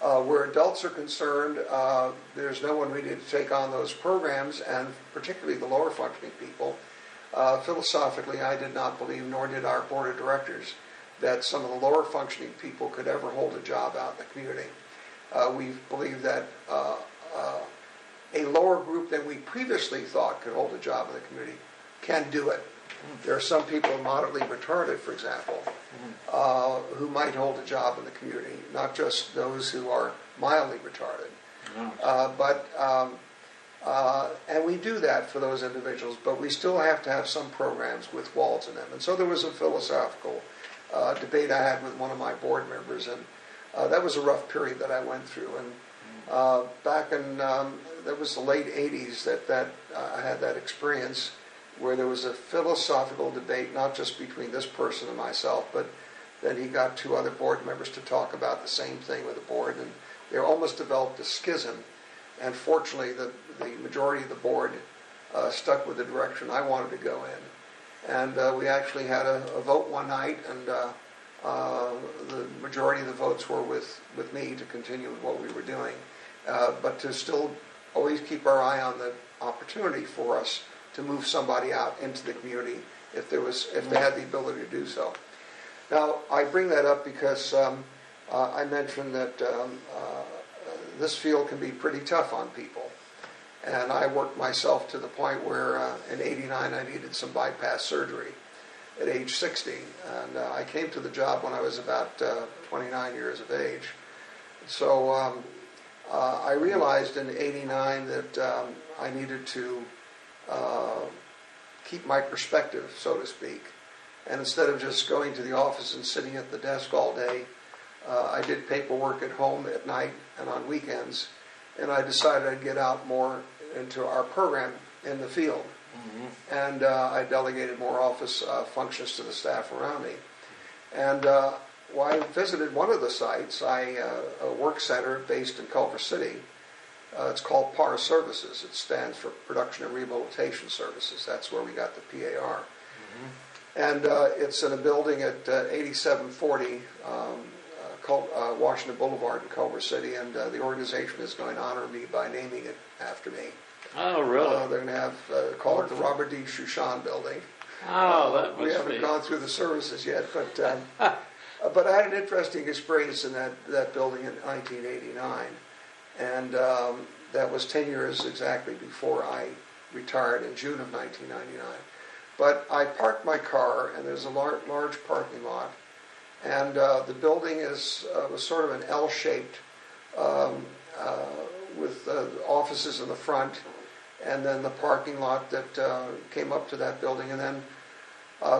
Where adults are concerned, there's no one really to take on those programs, and particularly the lower functioning people. Philosophically, I did not believe, nor did our board of directors, that some of the lower functioning people could ever hold a job out in the community. We believe that a lower group than we previously thought could hold a job in the community can do it. There are some people moderately retarded, for example, who might hold a job in the community, not just those who are mildly retarded. And we do that for those individuals, but we still have to have some programs with walls in them. And so there was a philosophical debate I had with one of my board members, and that was a rough period that I went through. And back in, that was the late 80s that I had that experience where there was a philosophical debate, not just between this person and myself, but then he got two other board members to talk about the same thing with the board, and they almost developed a schism. And fortunately, the majority of the board stuck with the direction I wanted to go in. And we actually had a vote one night, and the majority of the votes were with me to continue with what we were doing, but to still always keep our eye on the opportunity for us to move somebody out into the community if they had the ability to do so. Now, I bring that up because I mentioned that this field can be pretty tough on people. And I worked myself to the point where in '89 I needed some bypass surgery at age 60. And I came to the job when I was about 29 years of age. So I realized in '89 that I needed to keep my perspective, so to speak. And instead of just going to the office and sitting at the desk all day, I did paperwork at home at night and on weekends, and I decided I'd get out more into our program in the field. And I delegated more office functions to the staff around me. And while I visited one of the sites, a work center based in Culver City. It's called PAR Services. It stands for Production and Rehabilitation Services. That's where we got the PAR. And it's in a building at 8740 Washington Boulevard in Culver City, and the organization is going to honor me by naming it after me. Oh, really? They're going to have call it the Robert D. Shushan Building. Oh, that must we haven't gone through the services yet, but I had an interesting experience in that building in 1989, and that was 10 years exactly before I retired in June of 1999. But I parked my car, and there's a large parking lot, and the building was sort of an L-shaped with offices in the front, and then the parking lot that came up to that building, and then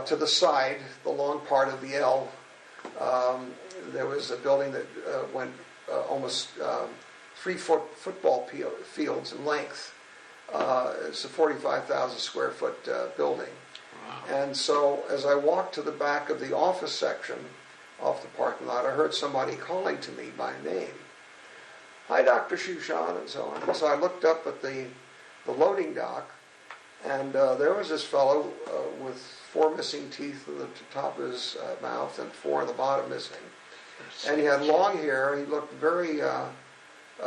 to the side, the long part of the L, there was a building that went almost 3-foot football fields in length. It's a 45,000 square foot building. Wow. And so as I walked to the back of the office section off the parking lot, I heard somebody calling to me by name. Hi, Dr. Shushan, and so on. So I looked up at the loading dock, and there was this fellow with 4 missing teeth at the top of his mouth and 4 on the bottom missing. And he had long hair. He looked very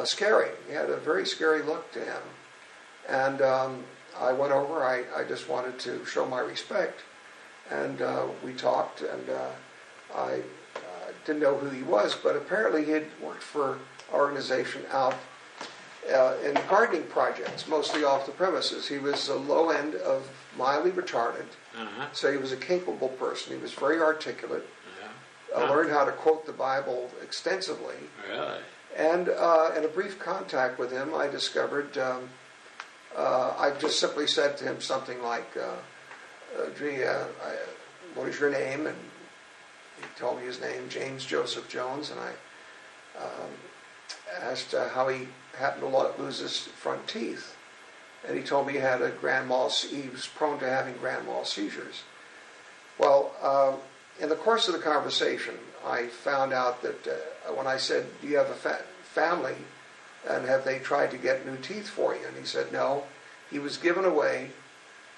scary. He had a very scary look to him. And I went over. I just wanted to show my respect. And we talked, and I didn't know who he was, but apparently he had worked for an organization out in gardening projects, mostly off the premises. He was a low end of mildly retarded, so he was a capable person. He was very articulate, learned how to quote the Bible extensively. Really? And in a brief contact with him, I discovered, I just simply said to him something like, gee, what is your name? And he told me his name, James Joseph Jones, and I asked how he happened to lose his front teeth. And he told me he had he was prone to having grand mal seizures. Well, in the course of the conversation, I found out that when I said, do you have a family, and have they tried to get new teeth for you? And he said, no. He was given away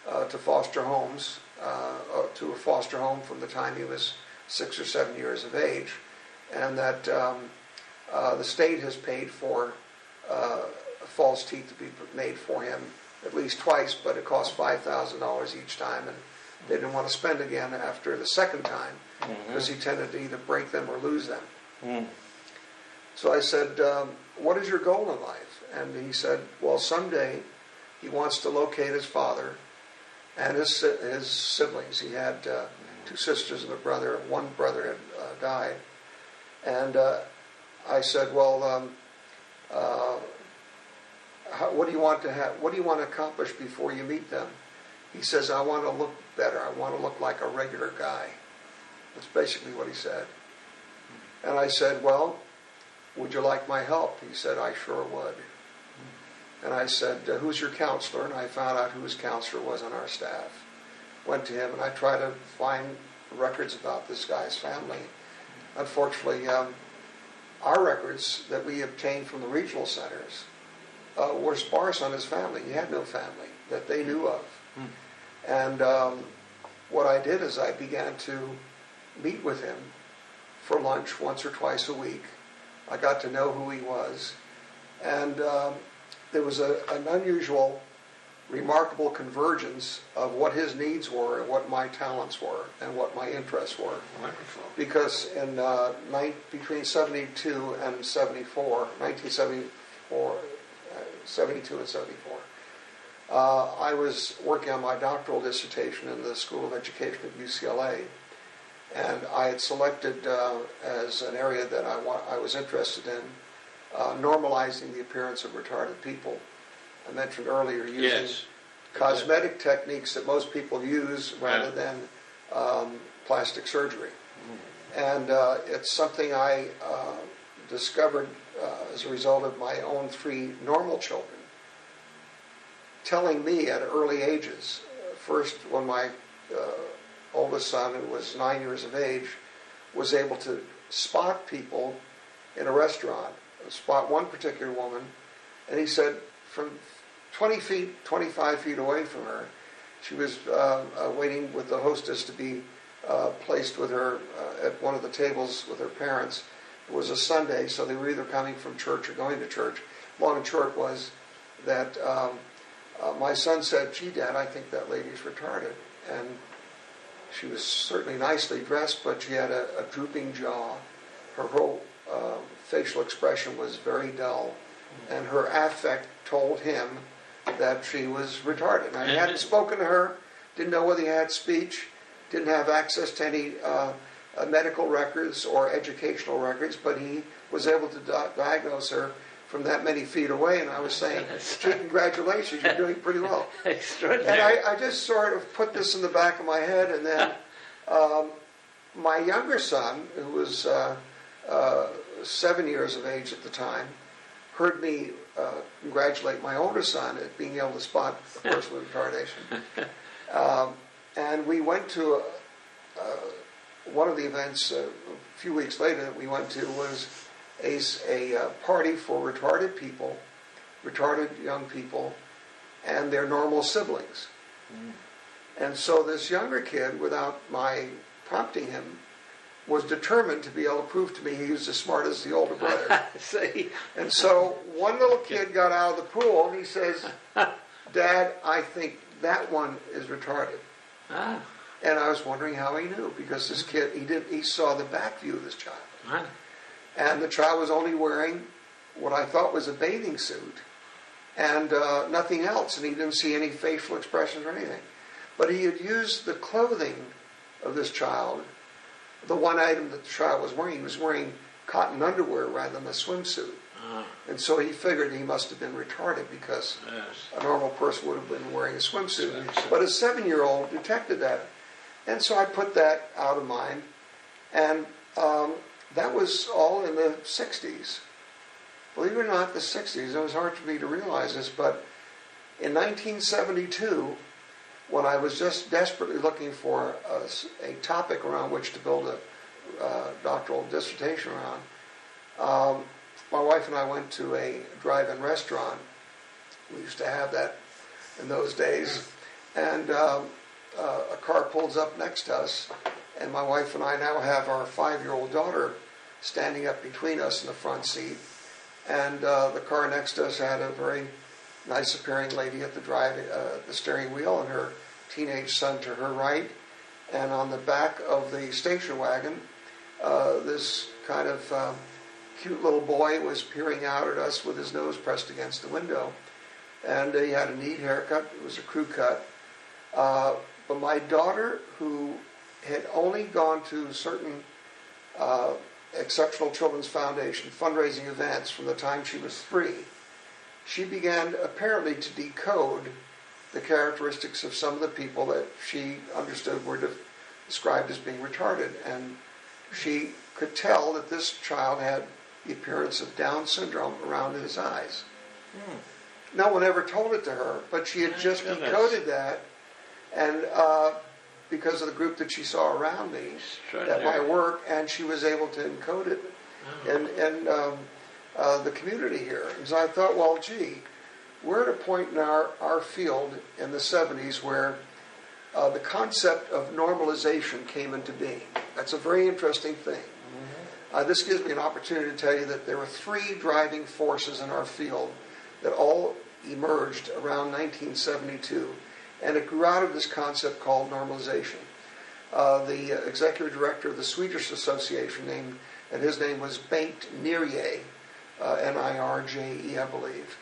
to foster homes, to a foster home from the time he was 6 or 7 years of age, and that the state has paid for false teeth to be made for him at least twice, but it cost $5,000 each time, and they didn't want to spend again after the second time because he tended to either break them or lose them. So I said, what is your goal in life? And he said, well, someday he wants to locate his father and his siblings. He had 2 sisters and a brother. One brother had died. And I said, well, what do you want to have? What do you want to accomplish before you meet them? He says, I want to look better. I want to look like a regular guy. That's basically what he said. And I said, well, would you like my help? He said, I sure would. And I said, who's your counselor? And I found out who his counselor was on our staff. Went to him, and I tried to find records about this guy's family. Unfortunately, our records that we obtained from the regional centers were sparse on his family. He had no family that they knew of. And what I did is I began to meet with him for lunch once or twice a week. I got to know who he was. And there was an unusual, remarkable convergence of what his needs were and what my talents were and what my interests were. Wonderful. Because in between 72 and 74, 1974, 72 and 74, I was working on my doctoral dissertation in the School of Education at UCLA, and I had selected as an area that I was interested in normalizing the appearance of retarded people. I mentioned earlier using cosmetic techniques that most people use rather than plastic surgery. And it's something I discovered as a result of my own 3 normal children telling me at early ages. First, when my oldest son, who was 9 years of age, was able to spot people in a restaurant, spot one particular woman, and he said from 20 feet, 25 feet away from her, she was waiting with the hostess to be placed with her at one of the tables with her parents. It was a Sunday, so they were either coming from church or going to church. Long and short was that my son said, gee, Dad, I think that lady's retarded. And she was certainly nicely dressed, but she had a drooping jaw. Her whole facial expression was very dull. And her affect told him that she was retarded. I hadn't spoken to her, didn't know whether he had speech, didn't have access to any medical records or educational records, but he was able to diagnose her from that many feet away, and I was saying, gee, congratulations, you're doing pretty well. Extraordinary. And I just sort of put this in the back of my head, and then my younger son, who was 7 years of age at the time, heard me congratulate my older son at being able to spot a person with retardation. And we went to one of the events a few weeks later that we went to was a party for retarded people, retarded young people, and their normal siblings. And so this younger kid, without my prompting him, was determined to be able to prove to me he was as smart as the older brother. See? And so one little kid got out of the pool and he says, Dad, I think that one is retarded. And I was wondering how he knew, because this kid, he saw the back view of this child. Huh? And the child was only wearing what I thought was a bathing suit and nothing else, and he didn't see any facial expressions or anything. But he had used the clothing of this child, the one item that the child was wearing. He was wearing cotton underwear rather than a swimsuit. And so he figured he must have been retarded because a normal person would have been wearing a swimsuit. But a 7-year-old detected that. And so I put that out of mind. And that was all in the 60s. Believe it or not, the 60s, it was hard for me to realize this, but in 1972, when I was just desperately looking for a topic around which to build a doctoral dissertation around, my wife and I went to a drive-in restaurant. We used to have that in those days. And a car pulls up next to us, and my wife and I now have our 5-year-old daughter standing up between us in the front seat. And the car next to us had a very nice-appearing lady at the steering wheel, and her teenage son to her right. And on the back of the station wagon, this kind of cute little boy was peering out at us with his nose pressed against the window. And he had a neat haircut. It was a crew cut. But my daughter, who had only gone to certain Exceptional Children's Foundation fundraising events from the time she was 3, she began apparently to decode the characteristics of some of the people that she understood were described as being retarded. And she could tell that this child had the appearance of Down syndrome around his eyes. No one ever told it to her, but she had just decoded that, and because of the group that she saw around me at my work, and she was able to encode it in the community here. And so I thought, well, gee, we're at a point in our field in the 70s where the concept of normalization came into being. That's a very interesting thing. This gives me an opportunity to tell you that there were 3 driving forces in our field that all emerged around 1972. And it grew out of this concept called normalization. The executive director of the Swedish Association, his name was Bengt Nirje, Nirje, I believe.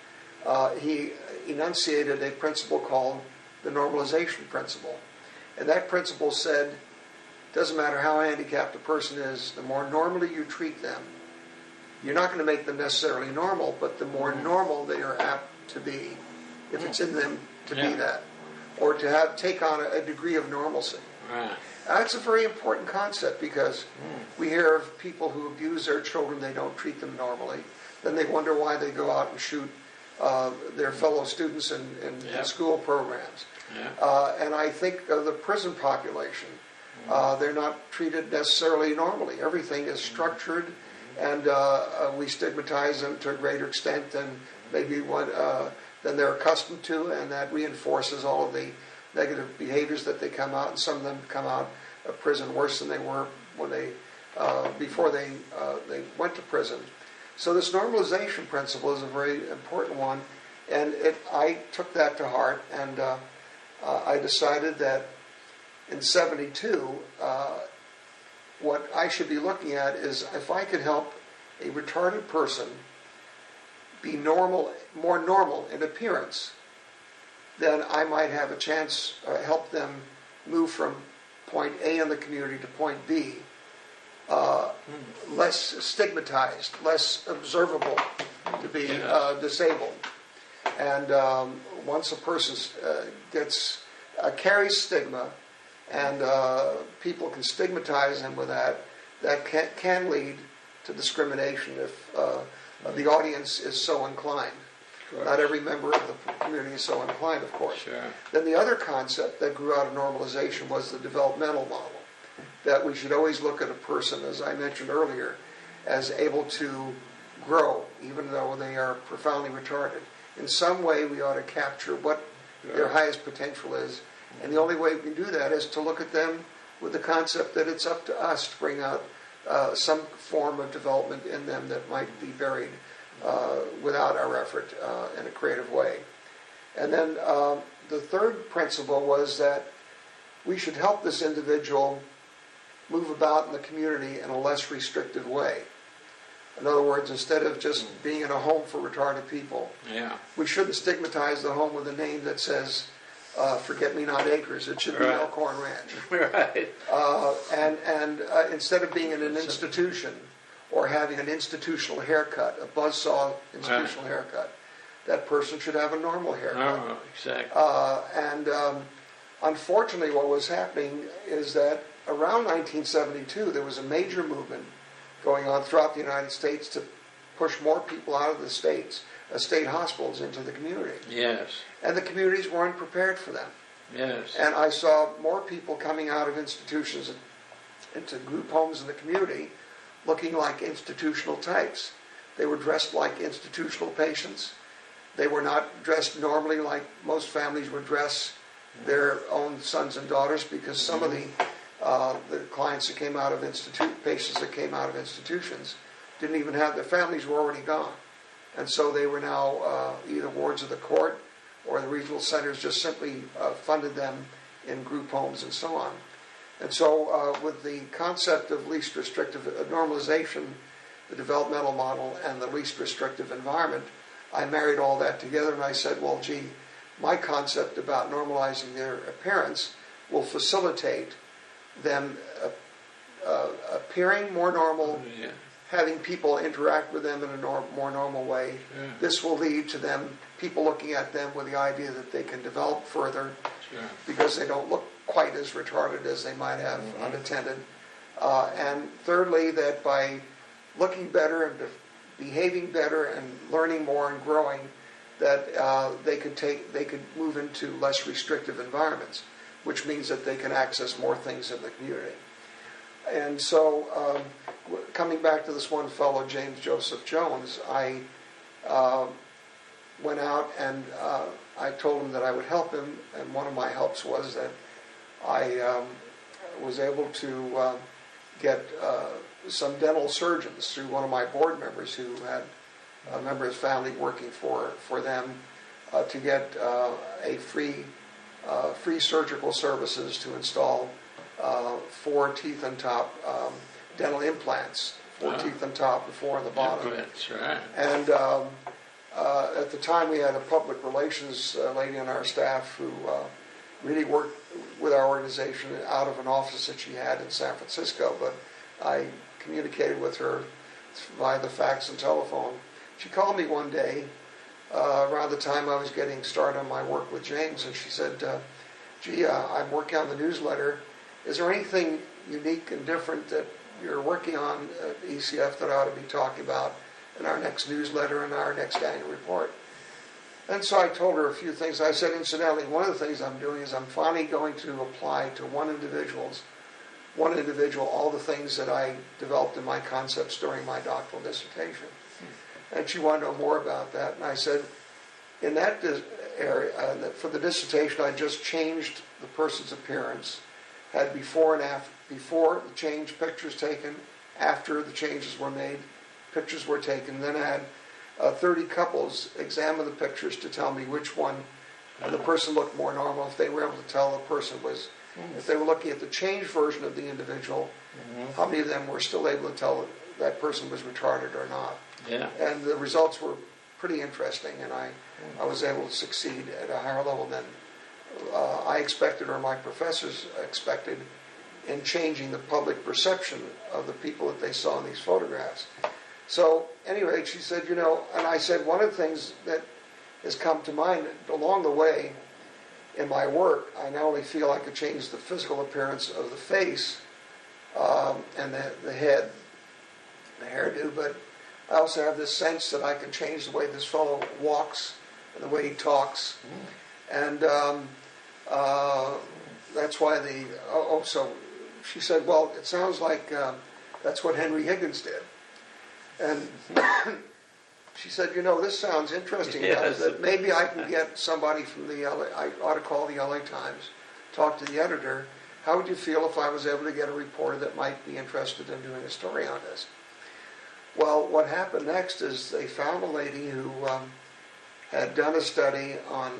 He enunciated a principle called the Normalization Principle. And that principle said, it doesn't matter how handicapped a person is, the more normally you treat them, you're not going to make them necessarily normal, but the more normal they are apt to be, if it's in them to be that, or to take on a degree of normalcy. That's a very important concept, because we hear of people who abuse their children, they don't treat them normally. Then they wonder why they go out and shoot their fellow students in school programs. And I think of the prison population. They're not treated necessarily normally. Everything is structured, and we stigmatize them to a greater extent than maybe than they're accustomed to, and that reinforces all of the negative behaviors that they come out, and some of them come out of prison worse than they were when before they went to prison. So this normalization principle is a very important one, and I took that to heart, and I decided that in 72, what I should be looking at is if I could help a retarded person be more normal in appearance, then I might have a chance help them move from point A in the community to point B, less stigmatized, less observable to be disabled. And once a person carries stigma, and people can stigmatize them with that can lead to discrimination if the audience is so inclined. Not every member of the community is so inclined, of course. Then the other concept that grew out of normalization was the developmental model, that we should always look at a person, as I mentioned earlier, as able to grow, even though they are profoundly retarded. In some way, we ought to capture what their highest potential is. And the only way we can do that is to look at them with the concept that it's up to us to bring out some form of development in them that might be buried without our effort in a creative way. And then the third principle was that we should help this individual move about in the community in a less restrictive way. In other words, instead of just being in a home for retarded people, we shouldn't stigmatize the home with a name that says Forget-Me-Not Acres. It should be Elkhorn Ranch. Right. And instead of being in an institution or having an institutional haircut, a buzzsaw institutional haircut, that person should have a normal haircut. Oh, exactly. Unfortunately, what was happening is that around 1972, there was a major movement going on throughout the United States to push more people out of the state hospitals into the community. Yes. And the communities weren't prepared for them. Yes. And I saw more people coming out of institutions into group homes in the community looking like institutional types. They were dressed like institutional patients. They were not dressed normally like most families would dress their own sons and daughters, because some of the clients that came out of patients that came out of institutions didn't even have, their families were already gone. And so they were now either wards of the court, or the regional centers just simply funded them in group homes and so on. And so with the concept of least restrictive normalization, the developmental model, and the least restrictive environment, I married all that together, and I said, well, gee, my concept about normalizing their appearance will facilitate them appearing more normal, having people interact with them in a more normal way. This will lead to them, people looking at them with the idea that they can develop further because they don't look quite as retarded as they might have unattended. And thirdly, that by looking better and behaving better and learning more and growing, that they could move into less restrictive environments, which means that they can access more things in the community. And so, coming back to this one fellow, James Joseph Jones, I went out and I told him that I would help him, and one of my helps was that I was able to get some dental surgeons through one of my board members who had a member of his family working for them to get a free surgical services to install 4 teeth and top dental implants, 4 teeth on top and 4 on the bottom. Implants, right. And at the time we had a public relations lady on our staff who really worked with our organization out of an office that she had in San Francisco, but I communicated with her via the fax and telephone. She called me one day around the time I was getting started on my work with James, and she said, gee, I'm working on the newsletter. Is there anything unique and different that you're working on at ECF that I ought to be talking about in our next newsletter and our next annual report? And so I told her a few things. I said, incidentally, one of the things I'm doing is I'm finally going to apply to one individual all the things that I developed in my concepts during my doctoral dissertation. And she wanted to know more about that. And I said, in that area, for the dissertation, I just changed the person's appearance, had before and after, before the change pictures taken, after the changes were made, pictures were taken. Then I had 30 couples examine the pictures to tell me which one the person looked more normal, if they were able to tell the person was, if they were looking at the changed version of the individual, how many of them were still able to tell that person was retarded or not. Yeah. And the results were pretty interesting, and I was able to succeed at a higher level than I expected or my professors expected in changing the public perception of the people that they saw in these photographs. So, anyway, she said, and I said, one of the things that has come to mind along the way in my work, I not only feel I could change the physical appearance of the face and the head, the hairdo, but I also have this sense that I can change the way this fellow walks and the way he talks. And that's why so she said, well, it sounds like that's what Henry Higgins did. And she said, this sounds interesting. Yes. That maybe I can get somebody from the LA, I ought to call the LA Times, talk to the editor. How would you feel if I was able to get a reporter that might be interested in doing a story on this? Well, what happened next is they found a lady who had done a study on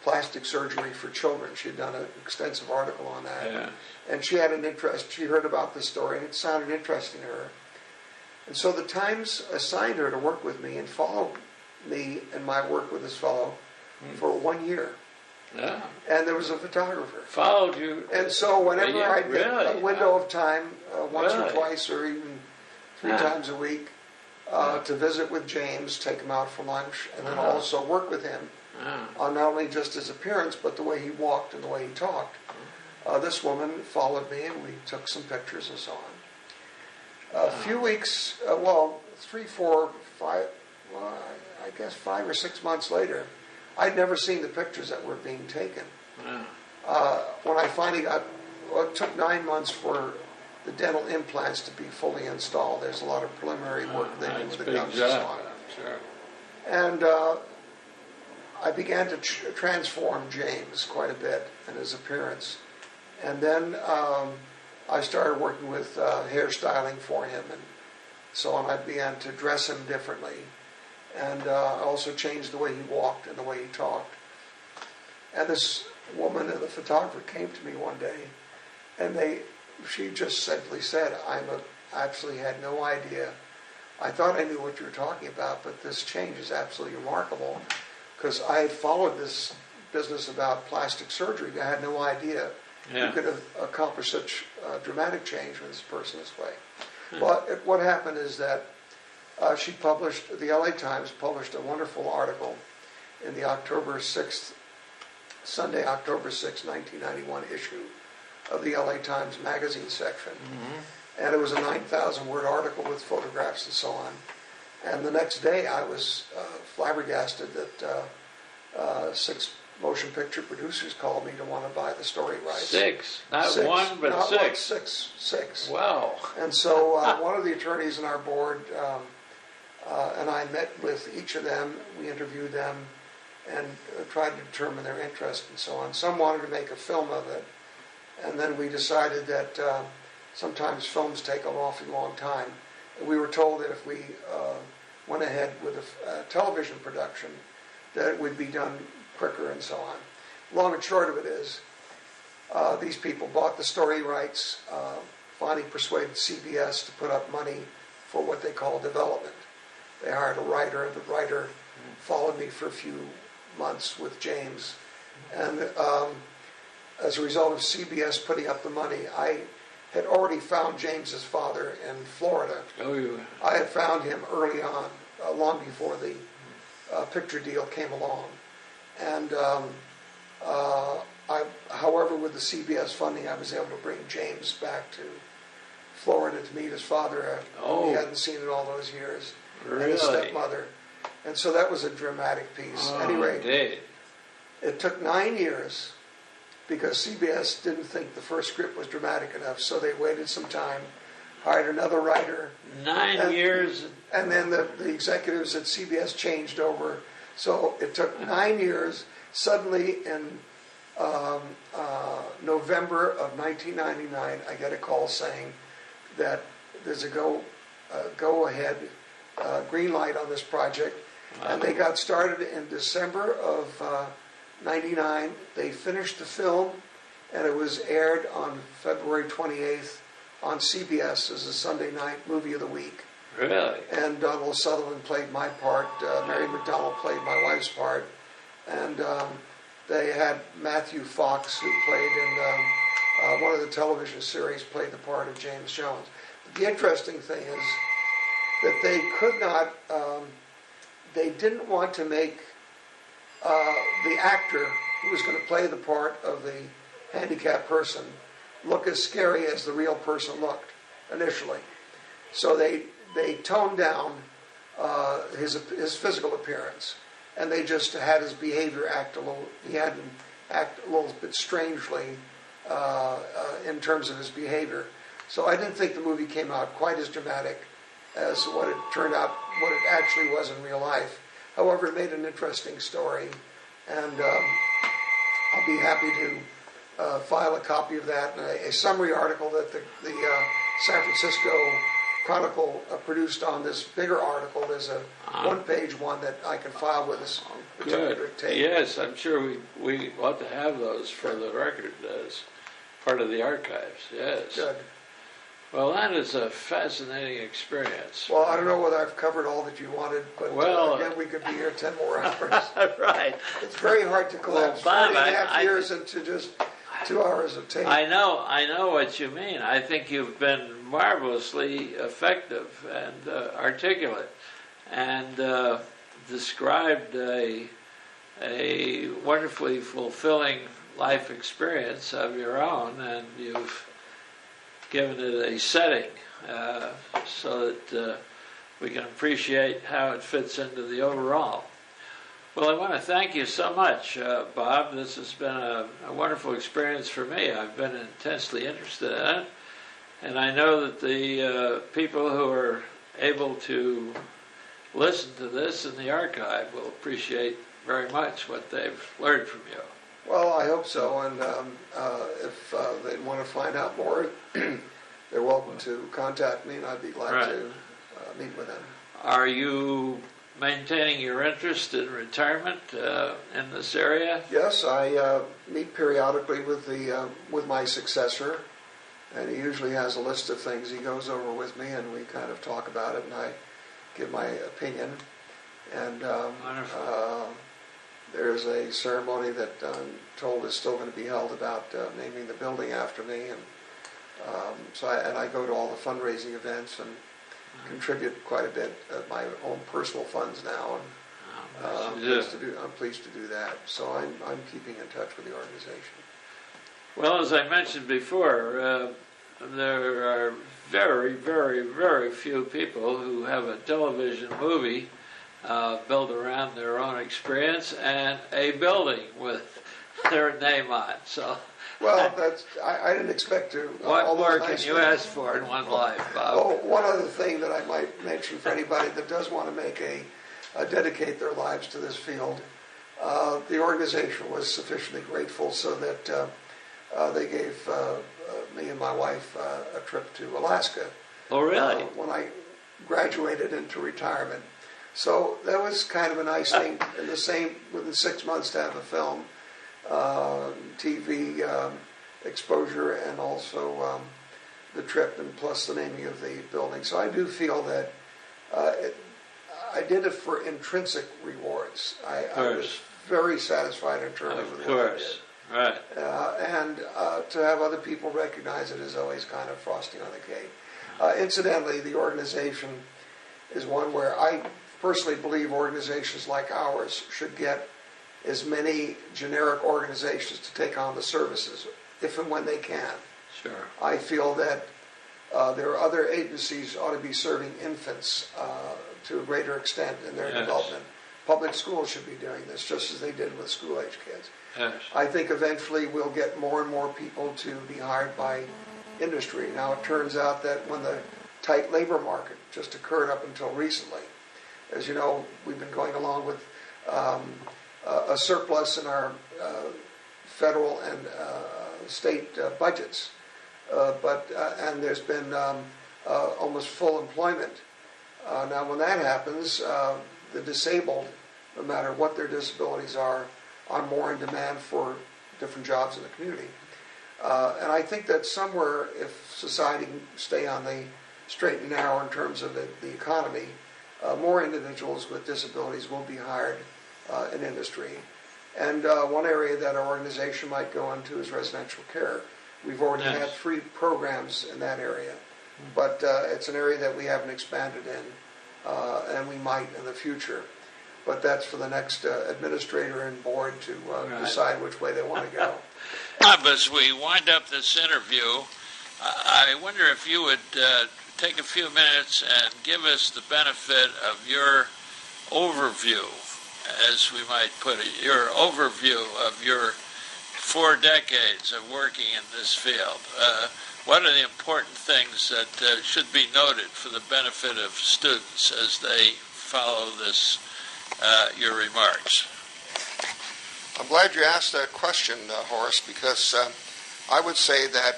plastic surgery for children. She had done an extensive article on that. Yeah. And she had an interest. She heard about this story, and it sounded interesting to her. And so the Times assigned her to work with me and follow me and my work with this fellow for 1 year. Yeah. And there was a photographer. Followed you. And so whenever I get Really? a window of time, once or Really? twice or even 3 times a week, to visit with James, take him out for lunch, and then also work with him on not only just his appearance, but the way he walked and the way he talked. This woman followed me, and we took some pictures and so on. A few weeks, 3, 4, 5, I guess 5 or 6 months later, I'd never seen the pictures that were being taken. When I finally got, it took 9 months for the dental implants to be fully installed. There's a lot of preliminary work they do with the gums and so on. Sure. And I began to transform James quite a bit in his appearance. And then I started working with hairstyling for him and so on. I began to dress him differently. And I also changed the way he walked and the way he talked. And this woman, the photographer, came to me one day, and she just simply said, I absolutely had no idea. I thought I knew what you were talking about, but this change is absolutely remarkable, because I had followed this business about plastic surgery. I had no idea you could have accomplished such dramatic change with this person this way. Well, what happened is that the LA Times published a wonderful article in the Sunday, October 6, 1991 issue of the LA Times magazine section. And it was a 9,000-word article with photographs and so on. And the next day I was flabbergasted that 6 motion picture producers called me to want to buy the story rights. 6, not 6, 1, but not 6. Like 6. Wow. And so one of the attorneys in our board and I met with each of them. We interviewed them and tried to determine their interest and so on. Some wanted to make a film of it, and then we decided that sometimes films take an awfully long time. And we were told that if we went ahead with a television production, that it would be done quicker and so on. Long and short of it is, these people bought the story rights, finally persuaded CBS to put up money for what they call development. They hired a writer. The writer followed me for a few months with James. And as a result of CBS putting up the money, I had already found James's father in Florida. Oh, you. I had found him early on, long before the picture deal came along. And however, with the CBS funding, I was able to bring James back to Florida to meet his father, whom he hadn't seen in all those years. Really? And his stepmother. And so that was a dramatic piece. Anyway, indeed. It took 9 years because CBS didn't think the first script was dramatic enough, so they waited some time, hired another writer. 9 years. And then the executives at CBS changed over. So it took 9 years. Suddenly in November of 1999, I get a call saying that there's a go-ahead green light on this project. And they got started in December of 99. They finished the film, and it was aired on February 28th on CBS as a Sunday night movie of the week. Really? And Donald Sutherland played my part. Mary McDonald played my wife's part. And they had Matthew Fox, who played in one of the television series, played the part of James Jones. But the interesting thing is that they could not, they didn't want to make the actor who was going to play the part of the handicapped person look as scary as the real person looked initially. So they toned down his physical appearance, and they just had his behavior act a little bit strangely in terms of his behavior. So I didn't think the movie came out quite as dramatic as what it turned out, what it actually was in real life. However, it made an interesting story, and I'll be happy to file a copy of that, a summary article that the San Francisco Chronicle produced on this bigger article. There's a one-page one that I can file with this particular Good. tape. Yes, I'm sure we ought to have those for the record as part of the archives. Yes. Good. Well, that is a fascinating experience. Well, I don't know whether I've covered all that you wanted, but Well, again, we could be here 10 more hours. Right. It's very hard to collapse Bob, 40.5 years into just 2 hours of tape. I know what you mean. I think you've been marvelously effective and articulate, and described a wonderfully fulfilling life experience of your own, and you've given it a setting so that we can appreciate how it fits into the overall. Well, I want to thank you so much, Bob. This has been a wonderful experience for me. I've been intensely interested in it, and I know that the people who are able to listen to this in the archive will appreciate very much what they've learned from you. Well, I hope so, and if they want to find out more, they're welcome to contact me, and I'd be glad to meet with them. Are you maintaining your interest in retirement in this area? Yes, I meet periodically with my successor, and he usually has a list of things he goes over with me, and we kind of talk about it, and I give my opinion. And Wonderful. There's a ceremony that I'm told is still going to be held about naming the building after me, and I go to all the fundraising events and contribute quite a bit of my own personal funds now, and I'm pleased to do that. So I'm keeping in touch with the organization. Well, as I mentioned before, there are very, very, very few people who have a television movie built around their own experience and a building with their name on. So, well, I didn't expect to. What more can you ask for in one life, Bob? Oh, one other thing that I might mention for anybody that does want to make dedicate their lives to this field, the organization was sufficiently grateful so that they gave me and my wife a trip to Alaska. Oh, really? When I graduated into retirement. So that was kind of a nice thing. Within 6 months to have a film, TV exposure, and also the trip, and plus the naming of the building. So I do feel that I did it for intrinsic rewards. I was very satisfied internally with what I did. Right. And to have other people recognize it is always kind of frosting on the cake. Incidentally, the organization is one where I personally believe organizations like ours should get as many generic organizations to take on the services, if and when they can. Sure. I feel that there are other agencies ought to be serving infants to a greater extent in their development. Public schools should be doing this, just as they did with school-age kids. Yes. I think eventually we'll get more and more people to be hired by industry. Now, it turns out that when the tight labor market just occurred up until recently, as you know, we've been going along with a surplus in our federal and state budgets, and there's been almost full employment. Now, when that happens, the disabled, no matter what their disabilities are more in demand for different jobs in the community. And I think that somewhere, if society can stay on the straight and narrow in terms of the economy, more individuals with disabilities will be hired in industry. And one area that our organization might go into is residential care. We've already had 3 programs in that area, but it's an area that we haven't expanded in, and we might in the future. But that's for the next administrator and board to decide which way they want to go. Bob, as we wind up this interview, I wonder if you would take a few minutes and give us the benefit of your overview, as we might put it, your overview of your 4 decades of working in this field. What are the important things that should be noted for the benefit of students as they follow this, your remarks? I'm glad you asked that question, Horace, because I would say that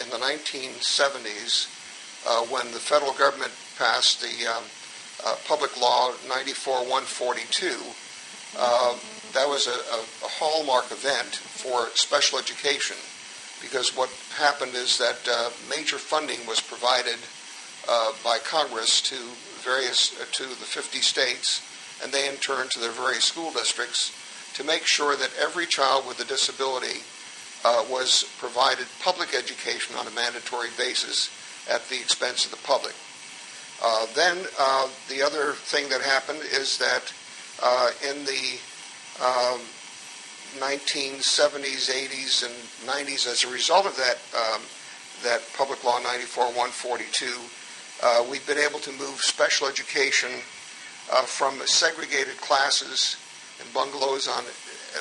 in the 1970s, when the federal government passed the Public Law 94-142, that was a hallmark event for special education, because what happened is that major funding was provided by Congress to the 50 states, and they in turn to their various school districts, to make sure that every child with a disability was provided public education on a mandatory basis at the expense of the public. Then the other thing that happened is that in the 1970s, 80s, and 90s, as a result of that Public Law 94-142, we've been able to move special education from segregated classes and bungalows on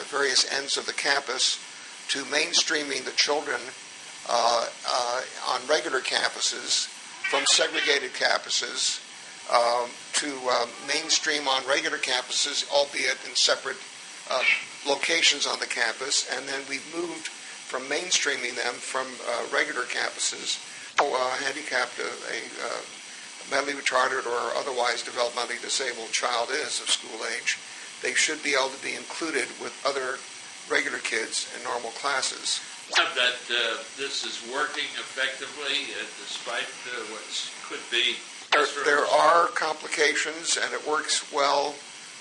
various ends of the campus to mainstreaming the children on regular campuses, from segregated campuses to mainstream on regular campuses, albeit in separate locations on the campus. And then we've moved from mainstreaming them from regular campuses. Handicapped a mentally retarded or otherwise developmentally disabled child is of school age, they should be able to be included with other regular kids in normal classes. That this is working effectively despite what could be... There are complications, and it works well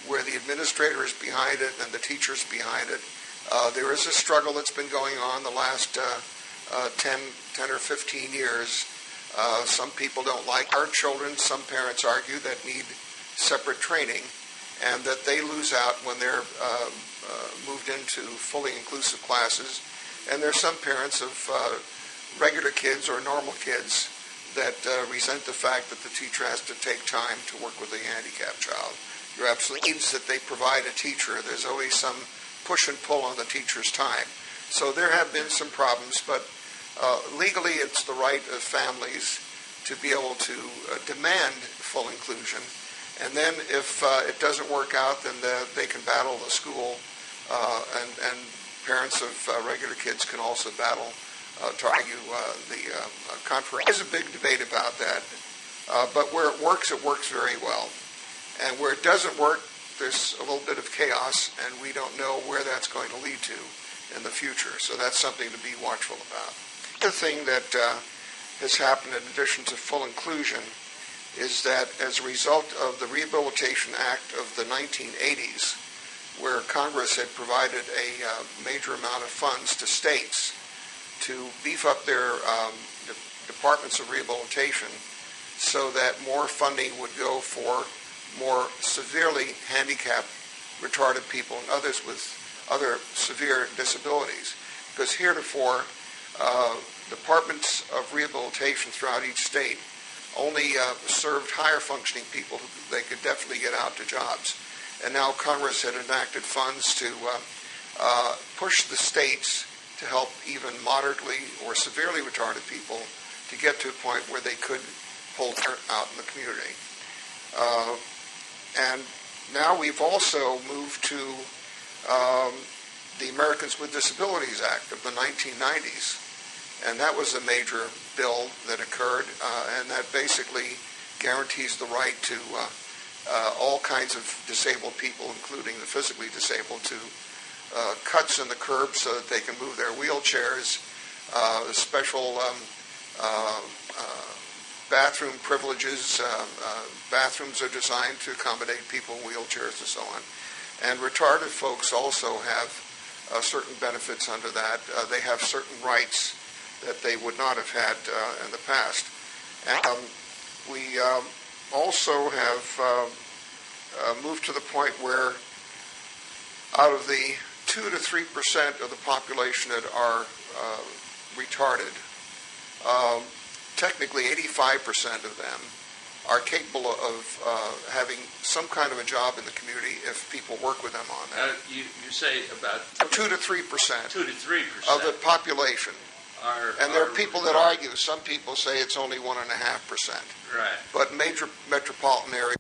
where the administrator is behind it and the teacher's behind it. There is a struggle that's been going on the last 10 or 15 years. Some people don't like our children. Some parents argue that need separate training, and that they lose out when they're moved into fully inclusive classes. And there's some parents of regular kids or normal kids that resent the fact that the teacher has to take time to work with a handicapped child. You're absolutely needs that they provide a teacher. There's always some push and pull on the teacher's time. So there have been some problems, but legally it's the right of families to be able to demand full inclusion. And then if it doesn't work out, then they can battle the school, and parents of regular kids can also battle to argue the contrary. There's a big debate about that. But where it works very well. And where it doesn't work, there's a little bit of chaos, and we don't know where that's going to lead to in the future. So that's something to be watchful about. The thing that has happened in addition to full inclusion is that as a result of the Rehabilitation Act of the 1980s, where Congress had provided a major amount of funds to states to beef up their departments of rehabilitation so that more funding would go for more severely handicapped, retarded people and others with other severe disabilities. Because heretofore, departments of rehabilitation throughout each state only served higher functioning people who they could definitely get out to jobs. And now Congress had enacted funds to push the states to help even moderately or severely retarded people to get to a point where they could hold out in the community. And now we've also moved to the Americans with Disabilities Act of the 1990s. And that was a major bill that occurred, and that basically guarantees the right to all kinds of disabled people, including the physically disabled, to cuts in the curb so that they can move their wheelchairs, special bathroom privileges. Bathrooms are designed to accommodate people in wheelchairs and so on. And retarded folks also have certain benefits under that. They have certain rights that they would not have had in the past. And we also have moved to the point where out of the 2 to 3% of the population that are retarded, technically 85% of them are capable of having some kind of a job in the community if people work with them on that. You say about 2 to 3%. 2 to 3% of the population. And there are people that argue. Some people say it's only 1.5%. Right. But major metropolitan areas